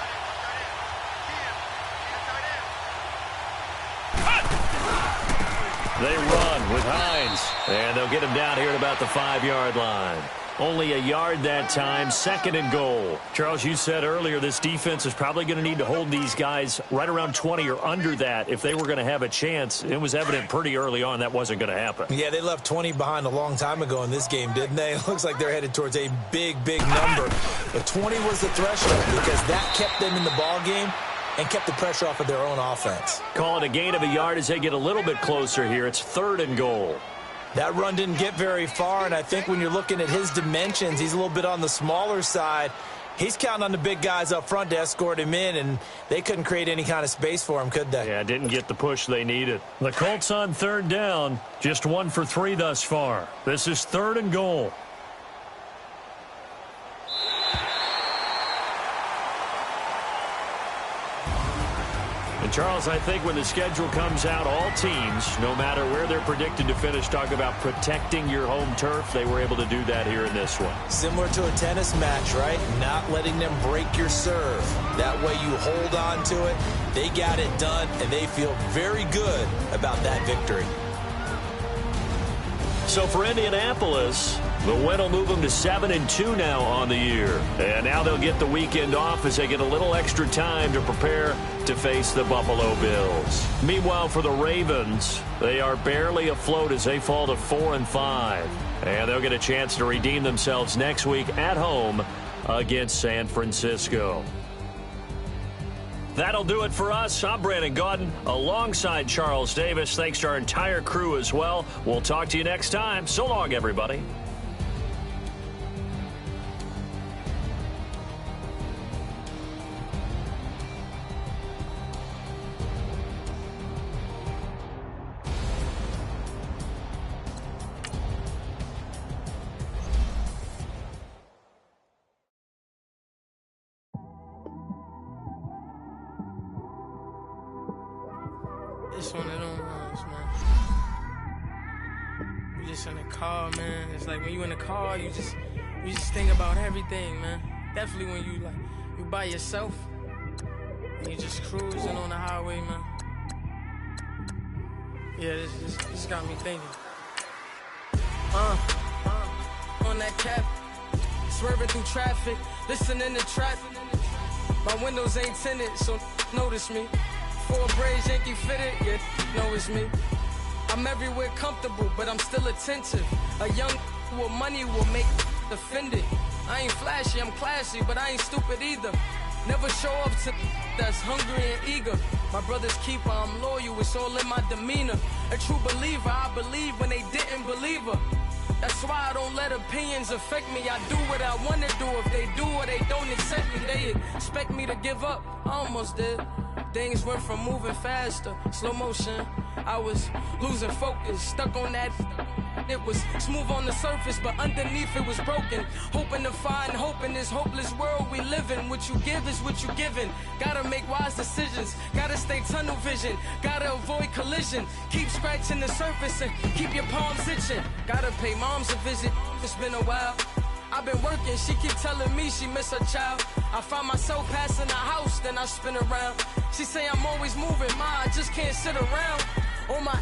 S2: They run with Hines, and they'll get him down here at about the 5-yard line. Only a yard that time, 2nd and goal. Charles, you said earlier this defense is probably going to need to hold these guys right around 20 or under that if they were going to have a chance. It was evident pretty early on that wasn't going to happen.
S1: Yeah, they left 20 behind a long time ago in this game, didn't they? It looks like they're headed towards a big number. But 20 was the threshold because that kept them in the ball game and kept the pressure off of their own offense.
S2: Call it a gain of a yard as they get a little bit closer here. It's 3rd and goal.
S1: That run didn't get very far, and I think when you're looking at his dimensions, he's a little bit on the smaller side. He's counting on the big guys up front to escort him in, and they couldn't create any kind of space for him, could they?
S2: Yeah, didn't get the push they needed. The Colts on 3rd down, just 1 for 3 thus far. This is 3rd and goal. And, Charles, I think when the schedule comes out, all teams, no matter where they're predicted to finish, talk about protecting your home turf. They were able to do that here in this one.
S1: Similar to a tennis match, right? Not letting them break your serve. That way you hold on to it. They got it done, and they feel very good about that victory.
S2: So for Indianapolis, the win will move them to 7-2 now on the year. And now they'll get the weekend off as they get a little extra time to prepare to face the Buffalo Bills. Meanwhile, for the Ravens, they are barely afloat as they fall to 4-5. And they'll get a chance to redeem themselves next week at home against San Francisco. That'll do it for us. I'm Brandon Gaudin alongside Charles Davis. Thanks to our entire crew as well. We'll talk to you next time. So long, everybody.
S4: It's one of them ones, man. You just in the car, man. It's like when you in the car, you just think about everything, man. Definitely when you by yourself and you just cruising on the highway, man. Yeah, this got me thinking. On that cap, swerving through traffic, listening to trap. My windows ain't tinted, so notice me. 4 braids, Yankee fitted, yeah, know it's me. I'm everywhere comfortable, but I'm still attentive. A young with money will make offended. I ain't flashy, I'm classy, but I ain't stupid either. Never show up to that's hungry and eager. My brother's keeper, I'm loyal, it's all in my demeanor. A true believer, I believe when they didn't believe her. That's why I don't let opinions affect me. I do what I want to do. If they do or they don't accept me, they expect me to give up. I almost did. Things went from moving faster, slow motion. I was losing focus, stuck on that. It was smooth on the surface, but underneath it was broken. Hoping to find hope in this hopeless world we live in. What you give is what you given. Gotta make wise decisions. Gotta stay tunnel vision. Gotta avoid collision. Keep scratching the surface and keep your palms itching. Gotta pay moms a visit. It's been a while. I've been working, she keep telling me she miss her child. I find myself passing the house, then I spin around. She say I'm always moving, I just can't sit around. Oh my,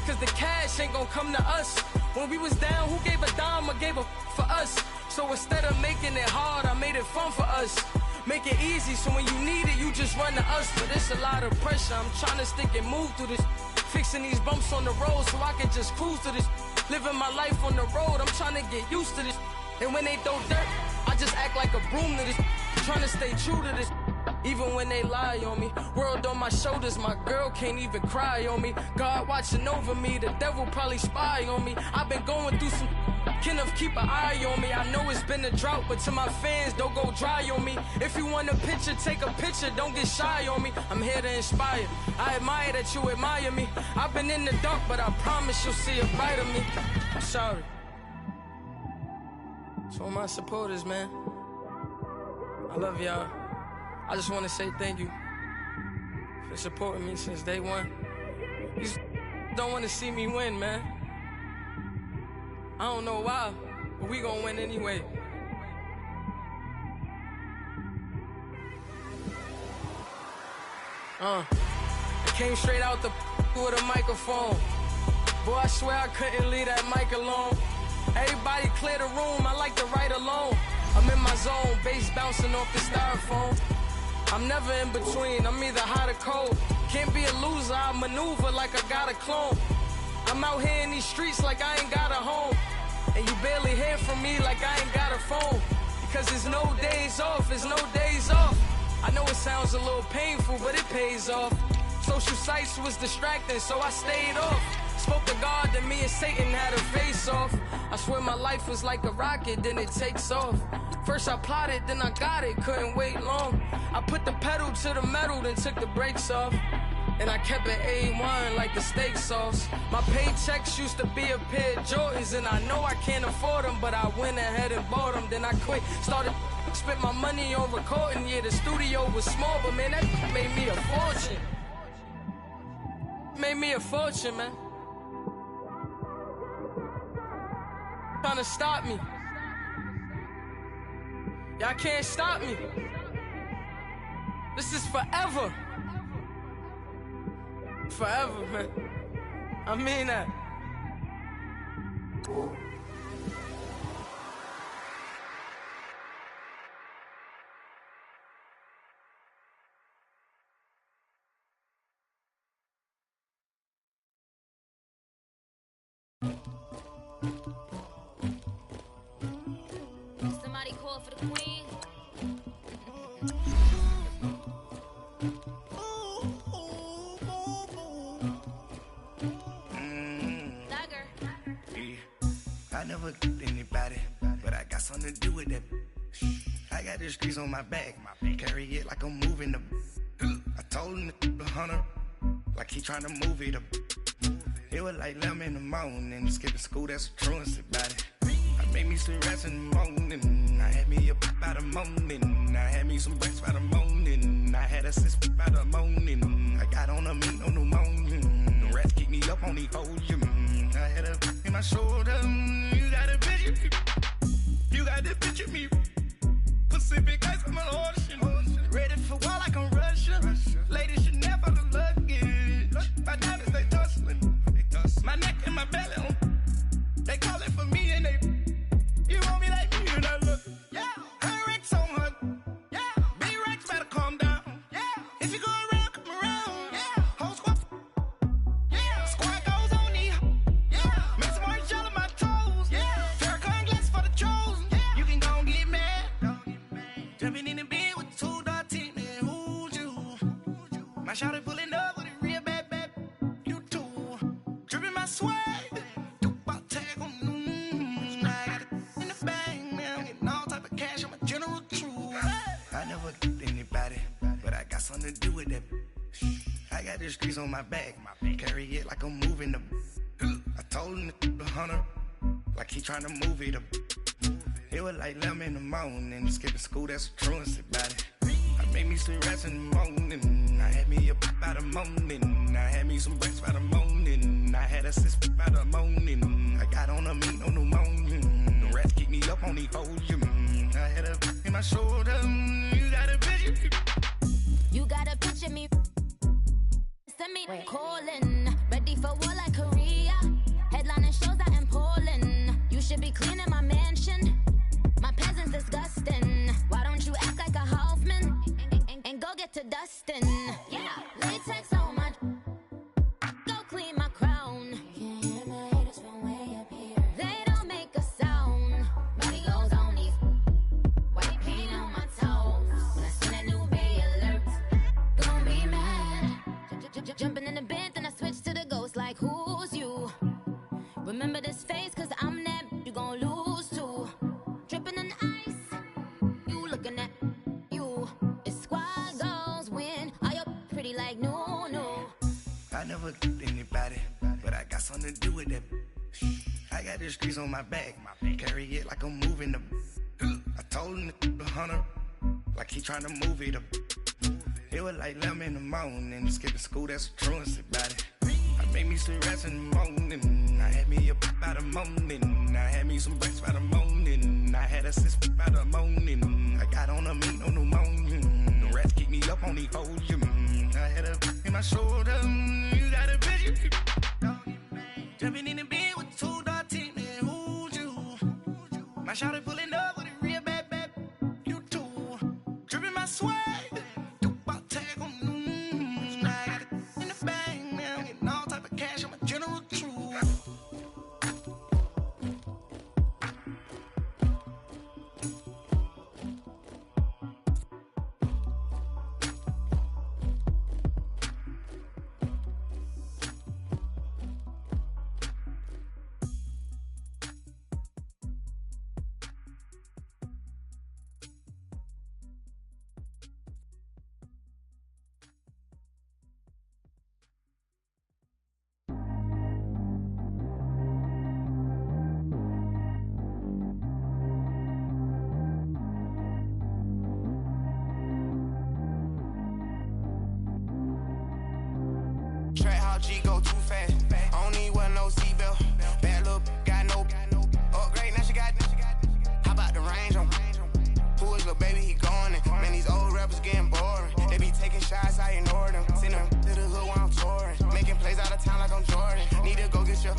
S4: cause the cash ain't gonna come to us. When we was down, who gave a dime or gave a for us? So instead of making it hard, I made it fun for us. Make it easy, so when you need it, you just run to us. But it's a lot of pressure, I'm trying to stick and move through this. Fixing these bumps on the road so I can just cruise to this. Living my life on the road, I'm trying to get used to this. And when they throw dirt, I just act like a broom to this. Trying to stay true to this. Even when they lie on me. World on my shoulders, my girl can't even cry on me. God watching over me, the devil probably spy on me. I've been going through some Kenneth, keep an eye on me. I know it's been a drought, but to my fans, don't go dry on me. If you want a picture, take a picture, don't get shy on me. I'm here to inspire. I admire that you admire me. I've been in the dark, but I promise you'll see a bright of me. I'm sorry. To all my supporters, man, I love y'all. I just want to say thank you for supporting me since day one. You don't want to see me win, man. I don't know why, but we gonna win anyway. I came straight out the with a microphone. Boy, I swear I couldn't leave that mic alone. Everybody clear the room, I like to write alone. I'm in my zone, bass bouncing off the styrofoam. I'm never in between, I'm either hot or cold. Can't be a loser, I maneuver like I got a clone. I'm out here in these streets like I ain't got a home. And you barely hear from me like I ain't got a phone. Because there's no days off, there's no days off. I know it sounds a little painful, but it pays off. Social sites was distracting, so I stayed off. Spoke to God that me and Satan had a face off. I swear my life was like a rocket, then it takes off. First I plotted, then I got it, couldn't wait long. I put the pedal to the metal, then took the brakes off. And I kept it A1 like the steak sauce. My paychecks used to be a pair of Jordans, and I know I can't afford them, but I went ahead and bought them. Then I quit, started spent my money on recording. Yeah, the studio was small, but man, that made me a fortune. made me a fortune, man. Trying to stop me. Y'all can't stop me. This is forever. Forever, man. I mean that.
S5: Somebody call for the queen.
S6: I never killed anybody, but I got something to do with that. I got the streets on my back, carry it like I'm moving the. I told him the hunter, like he trying to move it up. It was like 11 in the morning, skipping school, that's the truancy about it. I made me some rats in the morning, I had me a pop by the morning, I had me some breaks by the morning, I had a sis by the morning, I got on a meat on the morning, the rats keep me up on the podium, I had a in my shoulder, you got a picture, you got the picture me, Pacific ice on my ocean, ready for war like I'm Russian, ladies should never the luggage, my diamonds they tussling, my neck and my belly on. They calling for me and they. You want me like me and I look. Yeah. Her Rex on her. Yeah. B-Rex better calm down. Yeah. If you go around, come around. Yeah. Whole squad. Yeah. Squad goes on the. Yeah. Make some orange gel on my toes. Yeah. Farrakhan glass for the chosen. Yeah. You can go and get mad. Jumping in the bed with 2 dark teeth, man. Who's you? My shawty pulling up with a real bad. You too. Dripping my swag. I never killed anybody, but I got something to do with that. I got the streets on my back, carry it like I'm moving the. I told him the hunter, like he trying to move it up. It was like 11 in the morning, skipping school, that's the truancy about it. I made me some rats in the morning, I had me a pop by the morning, I had me some breaks by the morning, I had a sis by the morning, I got on a meat on the morning, the rats keep me up on the podium, I had a in my shoulder, you got a picture.
S5: You got a picture me. Send me calling, ready for war like Korea. Headlining shows out in Poland. You should be cleaning my mansion. My peasants disgusting. Why don't you act like a Hoffman and go get to dustin'? Yeah, latex on my. Go clean my crown. You can hear my haters from way up here. They don't make a sound. Body goes on these. White paint on my toes. When I see that new bay alert, gon' be mad. Jumping in the bed, then I switch to the ghost like who's you? Remember this face, cause I'm that you gon' lose too. Dripping in ice, you looking at you. It's squad goals win. Are you pretty like no?
S6: I never killed anybody, but I got something to do with that. I got the streets on my back, carry it like I'm moving the. I told him the hunter, like he trying to move it up. It was like 11 in the morning, skipping school, that's the truancy about it. I made me some rats in the morning, I had me a pop by the morning, I had me some breaks by the morning, I had a sis by the morning, I got on a meat on the morning, the rats keep me up on the podium, I had a in my shoulder, you got a picture. Jumping in the bed with 2 dark teeth, man, who's you? My shawty pulling up with a real bad. You too. Dripping my swag. shots, I ignore them. Send them to the hood while I'm touring. Making plays out of town like I'm Jordan. Need to go get your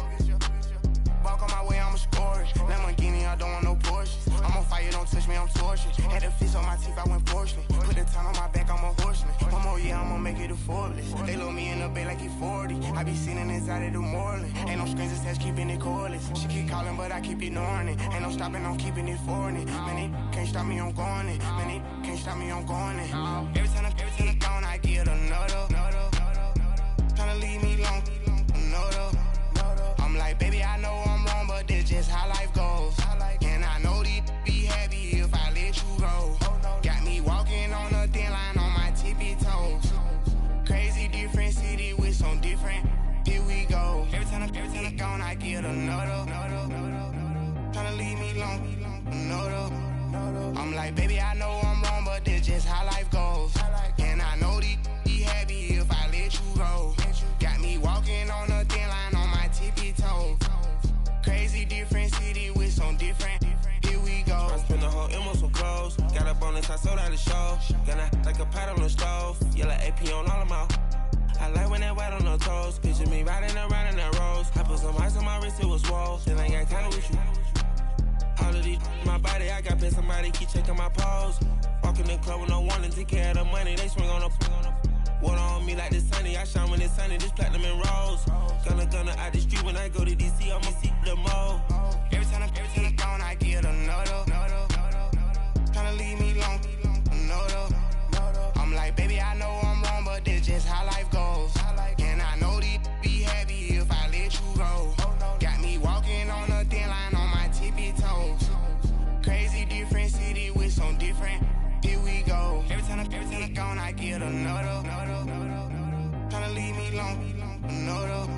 S6: walk on my way, I'ma score it. Lamborghini, I don't want no Porsches. I'm on fire, don't touch me, I'm tortured. Had the fish on my teeth, I went porcelain. Put the time on my back, I'm a horseman. One more year, I'ma make it a Forbes. They load me in the bay like he 40. I be sitting inside of the Moreland. Ain't no strings attached, keeping it cordless. She keep calling, but I keep ignoring it. Ain't no stopping, I'm keeping it foreign it. Man, they can't stop me, I'm going it. Man, they can't stop me, I'm going it. Every time I'm gone, I get another. Tryna leave me long, another. I'm like, baby, I know I'm wrong, but this just how life goes. And I know these be happy if I let you go. Got me walking on a thin line on my tippy toes. Crazy different city with some different. Here we go. Every time I'm gone, I get another. Tryna leave me long, another. I'm like, baby, I know I'm wrong, but this just how life goes. And I know these be happy if I let you go. Got me walking on a thin line on my tippy toes. Crazy different city with some different. Here we go.
S7: I spent the whole M on some clothes. Got a bonus, I sold out the show. Gonna like a pot on the stove. Yellow AP on all of my. I like when that white on the toes. Picture me riding around in that rose. I put some ice on my wrist, it was swole. Then I got time with you. All of these my body, I got pay somebody keep checking my pose. Walking the club with no warning, take care of the money. They swing on the water on me like the sunny. I shine when it's sunny, this platinum and rose. Gonna out the street when I go to DC, I'ma see the mall.
S6: Every time I'm gone, I get another. Tryna leave me long, another. I'm like, baby, I know I'm wrong, but this just how life goes. And I know these be happy if I let you go. Got me walking on a thin line on my tippy toes. Crazy different city with some different. Here we go. Every time I'm gone, I get another. Tryna leave me long, another.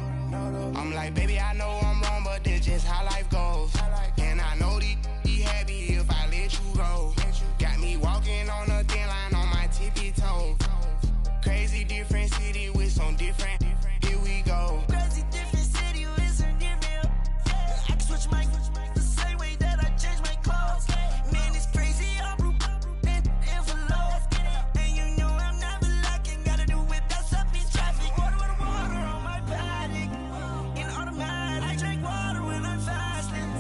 S6: I'm like, baby, I know I'm wrong, but this just how life goes. And I know these be happy if I let you go. Got me walking on a thin line on my tippy toes. Crazy different city with some different. Here we go.
S8: Crazy different city with some different. I can switch my the same way that I change my clothes. Man, it's crazy. I'm envelope. And you know I'm never lacking. Gotta do it best up in traffic. Water on my paddock. In automatic. I drink water when I'm fasting.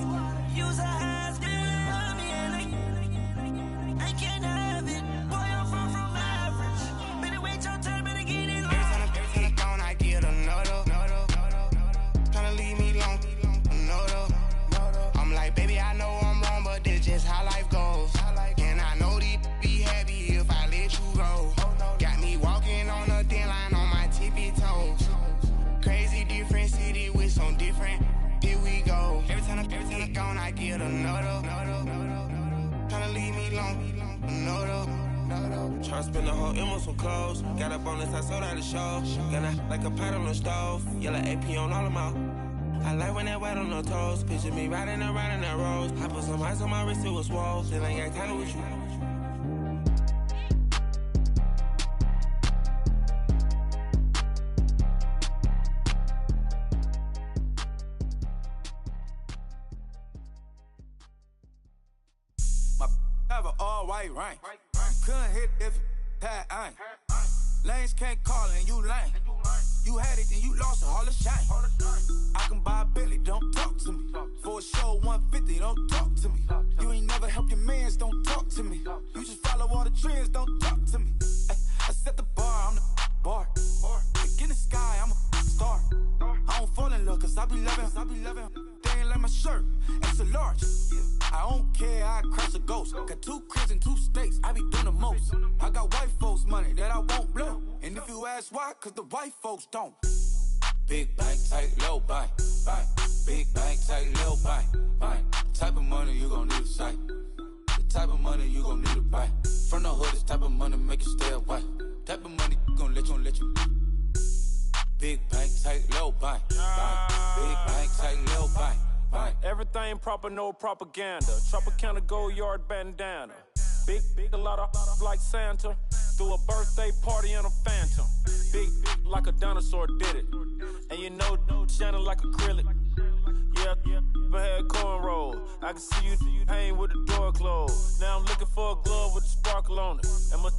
S8: Use a hands, girl, me and I can't have it. Boy, I'm far from average. Better wait your turn, better get in line.
S6: Every time I'm gone, I get another. Tryna leave me long, another. I'm like, baby, I know I'm wrong, but this just how life goes. And I know these be happy if I let you go. Got me walking on a thin line on my tippy toes. Crazy different city with some different. Here we go. Every time I'm gone, I get another. Tryna leave me long, another.
S7: Tryna spend the whole M on some clothes. Got a bonus, I sold out the show. Gonna like a pot on the stove. Yellow AP on all of my. I like when that white on the toes. Picture me riding around in that rose. I put some ice on my wrist, it was swole. Then I got time with you.
S9: My have an all-white rank. Couldn't hit if it had ain't. Lanes can't call and you lame. You had it and you lost it, all the shame. I can buy a Billy, don't talk to me. For a show 150, don't talk to me. You ain't never help your mans, don't talk to me. You just follow all the trends, don't talk to me. I set the bar, I'm the bar. Look in the sky, I'm a star. I don't fall in love cause I be loving. They ain't like my shirt, it's a large. I don't care, I crash a ghost. Got 2 cribs in 2 states, I be doing the most. I got white folks money that I won't blow. And if you ask why, cause the white folks don't. Big bank, tight, low bank, bank. Big bank, tight, low bank, bank. The type of money you gon' need to sight. The type of money you gon' need to buy. From the hood, this type of money make you stay away. Type of money gon' let you. Big bank, tight, low bank, bank. Big bank, tight, low bank, bank.
S2: Everything proper, no propaganda. Tropicana gold yard bandana. Big, a lot of like Santa. Threw a birthday party in a phantom. Big like a dinosaur did it. And you know, shining like acrylic. Yeah, I had cornrows. I can see you hang with the door closed. Now I'm looking for a glove with a sparkle on it. And my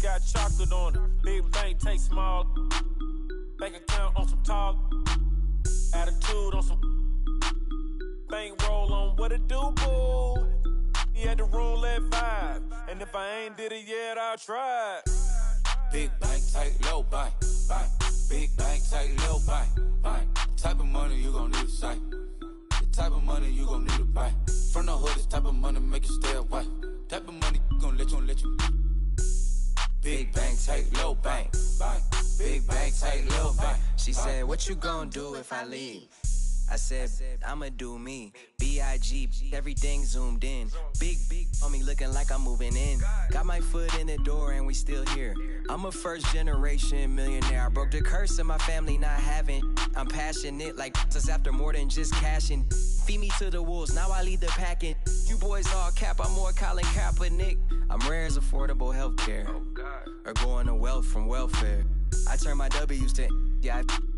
S2: got chocolate on it. Big bank, take small. Bank account on some tall. Attitude on some. Bank roll on what it do, boo. He had the roulette vibe. And if I ain't did it yet, I'll try.
S9: Big bank, tight, low bank, bank. Big bank, tight, low bank, bank. Type of money you gon' need a sight. The type of money you gon' need to buy. From the hood, this type of money make you stay away. Type of money gon' let you. Big bank, tight, low bank, bank. Big bank, tight, low bank.
S10: She said, what you gon' do if I leave? I said, I'ma do me. B.I.G. Everything zoomed in. Big on me looking like I'm moving in. Got my foot in the door and we still here. I'm a first generation millionaire. I broke the curse of my family not having. I'm passionate like us after more than just cashing. Feed me to the wolves, now I lead the packing. You boys all cap, I'm more Colin Kaepernick. I'm rare as affordable healthcare. Or going to wealth from welfare. I turn my W's to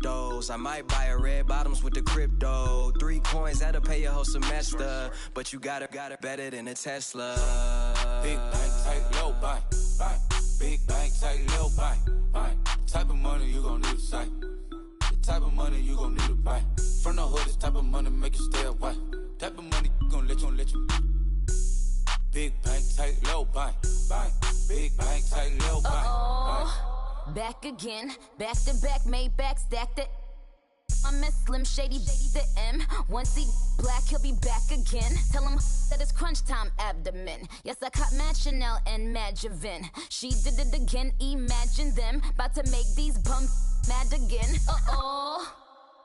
S10: those. I might buy a red bottoms with the crypto. 3 coins, that'll pay your whole semester. But you got it better than a Tesla.
S9: Big bank, tight, low bank, bank. Big bank, tight, low bank, bank. Type of money you gon' need a sight. The type of money you gon' need to buy. From the hood, this type of money make you stay away. Type of money gon' let you. Big bank, tight, low bank, bank. Big bank, tight, low bank, bank.
S5: Back again, back to back, made back, stacked it. I'm a Slim Shady, the M. Once he black, he'll be back again. Tell him that it's crunch time abdomen. Yes, I caught Mad Chanel and Mad Javin. She did it again, imagine them. About to make these bums mad again.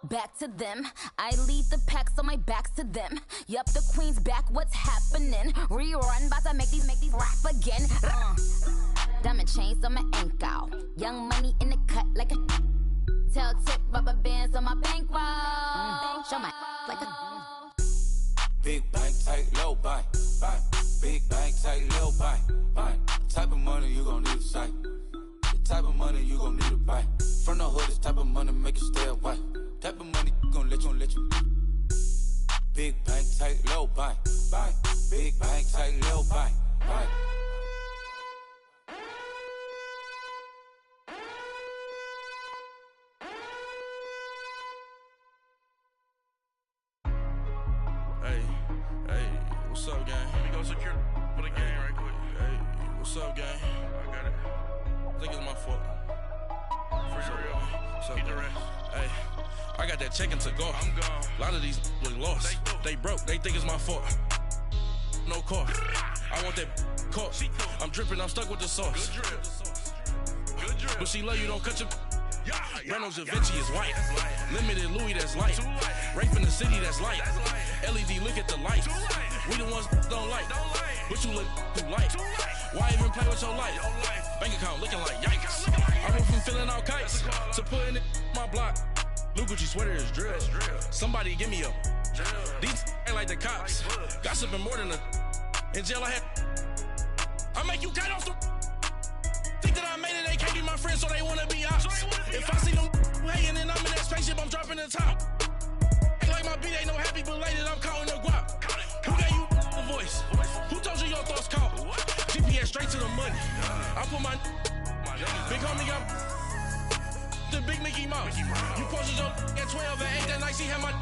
S5: Back to them. I lead the pack, so my back's to them. Yup, the queen's back, what's happening? Rerun, about to make these rap again. Diamond chains on my ankle. Young money in the cut like a tail tip, rubber bands on my bankroll. Show my like a
S9: Big bank, tight, low bank, bank. Big bank, tight, low bank, bank. Type of money you gon' need a sight. The type of money you gon' need to buy. From the hood, this type of money make you stay away. Type of money gon' let you. Big bank, tight, low bank, bank. Big bank, tight, low bank, bank.
S11: What's up, gang? Let me go secure for the game right quick. Hey, what's up, gang? I got it. I think it's my fault. For real. What's up, keep the rest. Hey, I got that check-in to go. I'm gone. A lot of these look lost. They broke. They think it's my fault. No car. I want that caught. I'm dripping. I'm stuck with the sauce. Good drip. Good drip. But she love you. Don't cut your. Reynolds Da Vinci is white. Limited Louis, that's light. Rape in the city, that's light. LED, look at the lights. We the ones don't like. But you look too light. Why even play with your life? Bank account looking like yikes. I went from feeling all kites to putting it in my block. Blue Gucci sweater is drill. Somebody give me a. These ain't like the cops. Gossiping more than a. In jail I had. I make you cut off the. Think that I made it, they can't be my friends, so they wanna be ops. If I see them hanging and I'm in that spaceship, I'm dropping the top. Ain't like my beat ain't no happy belated, I'm counting the guap. Who gave you the voice? Who told you your thoughts count? GPS straight to the money. I put my big homie got the big Mickey Mouse. You posted your at 12 and 8 that night, she had my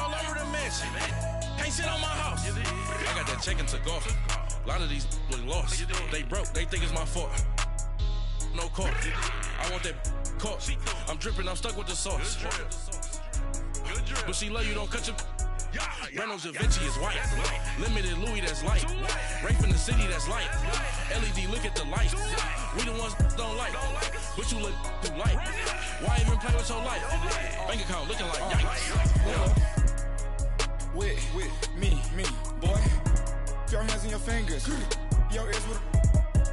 S11: all over the mansion. Can't sit on my house. I got that check-in to go. A lot of these look lost. They broke, they think it's my fault. No car. I want that caught. I'm dripping, I'm stuck with the sauce. But she love you, don't cut your. Reynolds Da Vinci is white. Limited Louis, that's light. Rape in the city, that's light. LED, look at the lights. We the ones don't like. But you look too light. Why even play with your life? Bank account looking like yikes.
S12: With me, boy. Your hands and your fingers. Your ears with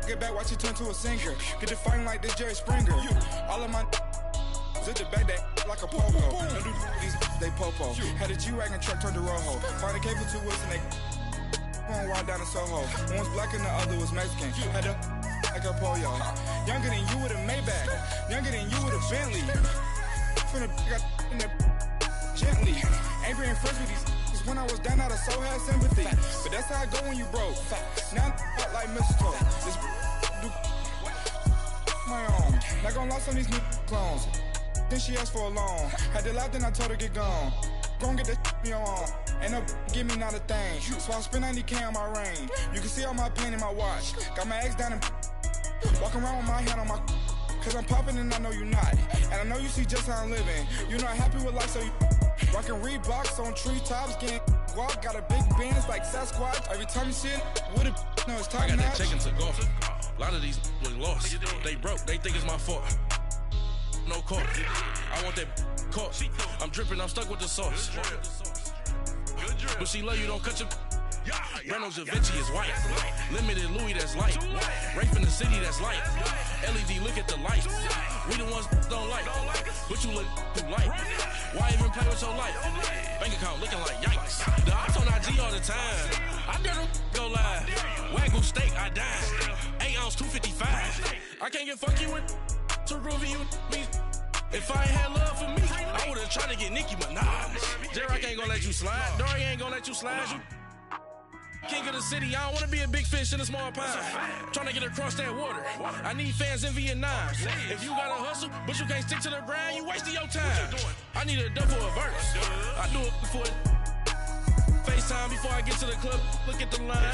S12: get back, watch it turn to a singer. Get it fighting like this Jerry Springer. All of my at the back that like a pogo. No do these they popo. Had a G-Wagon truck turned to Rojo. Find a cable 2 wheels and they going wild down in Soho. One was black and the other was Mexican. Had a like a pollo. Younger than you with a Maybach. Younger than you with a Bentley. From the got in there gently. Angry and friends with these. When I was down out of soul had sympathy. But that's how I go when you broke. Now I'm like mistletoe. This do my own. Not gonna lie, some of these new clones. Then she asked for a loan. Had to laugh, then I told her get gone. Gon' get that me on. Ain't no give me not a thing. So I spend 90K on my range. You can see all my pain in my watch. Got my ex down and walking around with my hand on my. Cause I'm popping and I know you not. And I know you see just how I'm living. You're not happy with life, so you rockin' Reeboks on treetops, getting walk. Got a big Benz like Sasquatch. Every time you see it, with it, no, it's time.
S11: I got that chicken to go. A lot of these was lost. They broke, they think it's my fault. No court. I want that court. I'm dripping, I'm stuck with the sauce. But she love you, don't cut your. Reynolds Da Vinci is white. Limited Louis, that's light. Rape in the city, that's light. LED, look at the light. We the ones don't like. But you look too light. Why even play with your life? Bank account looking like yikes. The ops on IG all the time. I dare them go live. Wagyu steak, I dine. 8 ounce, 255. I can't get funky with to groovy you me. If I ain't had love for me, I would've tried to get Nicki Minaj. J-Rock ain't gonna let you slide. Dory ain't gonna let you slide. You king of the city, I don't wanna be a big fish in a small pond. Trying to get across that water. I need fans in Vietnam. If you gotta hustle, but you can't stick to the grind, you wasting your time. I need a double a verse. I do it before FaceTime before I get to the club. Look at the line.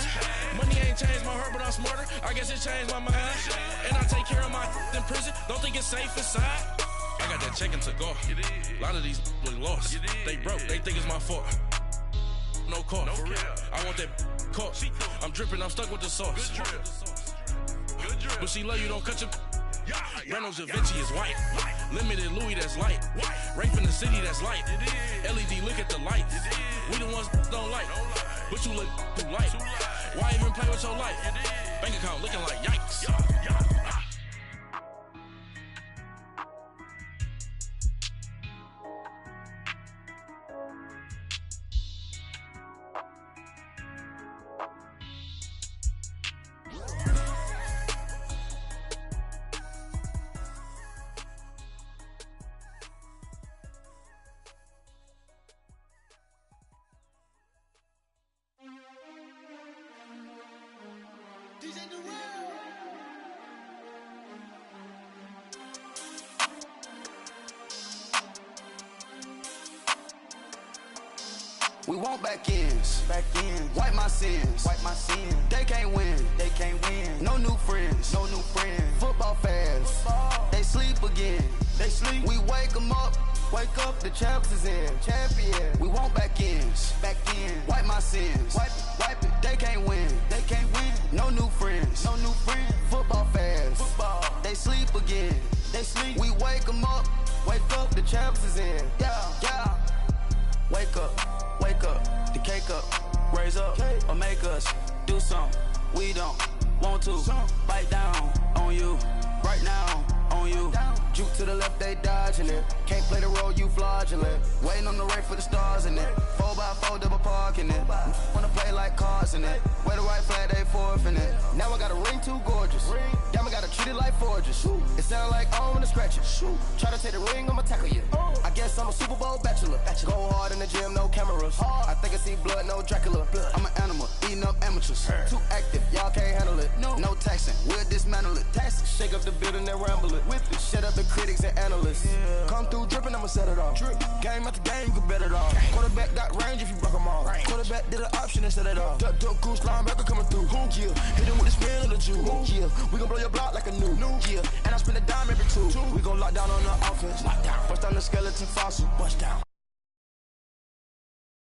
S11: Money ain't changed my heart, but I'm smarter. I guess it changed my mind. And I take care of my in prison. Don't think it's safe inside. I got that chicken to go. A lot of these was lost. They broke, they think it's my fault. No court. I want that court. I'm dripping, I'm stuck with the sauce. But she love you, don't cut your. Reynolds Da Vinci is white. Limited Louis, that's light. Rape in the city, that's light. LED, look at the light. We the ones don't like. But you look too light. Why even play with your life? Bank account looking like yikes.
S13: We want back ends. Wipe my sins. They can't win. No new friends. Football fans. They sleep again. We wake them up. The champs is in. Champion. We want back ends. Wipe my sins. Wipe it. They can't win. No new friends. Football fans. They sleep again. We wake them up. The champs is in. Yeah. Wake up, the cake up, raise up, or make us do something we don't want to. Bite down on you, right now on you. Juke to the left, they dodging it. Can't play the role, you fraudulent. Waiting on the right for the stars in it. 4x4 double parking it. Wanna play like cars in it. Wear the right flag, they forfeiting it. Now I got a ring too gorgeous. Damn, I gotta treat it like forges. It sound like I wanna scratch it. Try to take the ring, I'ma tackle you. I guess I'm a Super Bowl bachelor. Go hard in the gym, no cameras. I think I see blood, no Dracula. I'm an animal, eating up amateurs. Too active, y'all can't handle it. No taxing, we'll dismantle it. Shake up the building and ramble it. Whip it, shut up the critics and analysts. Come through dripping, I'ma set it off. Game after game, you can bet it off. Quarterback got range if you block them all. Quarterback did an option and set it off. Duck, goose, linebacker coming through. Yeah, hit him with the spin of the Jew. Yeah, we gon' blow your block like a new. Yeah, and I spend a dime every two. We gon' lock down on the offense. Bust down the skeleton fossil. Bust down.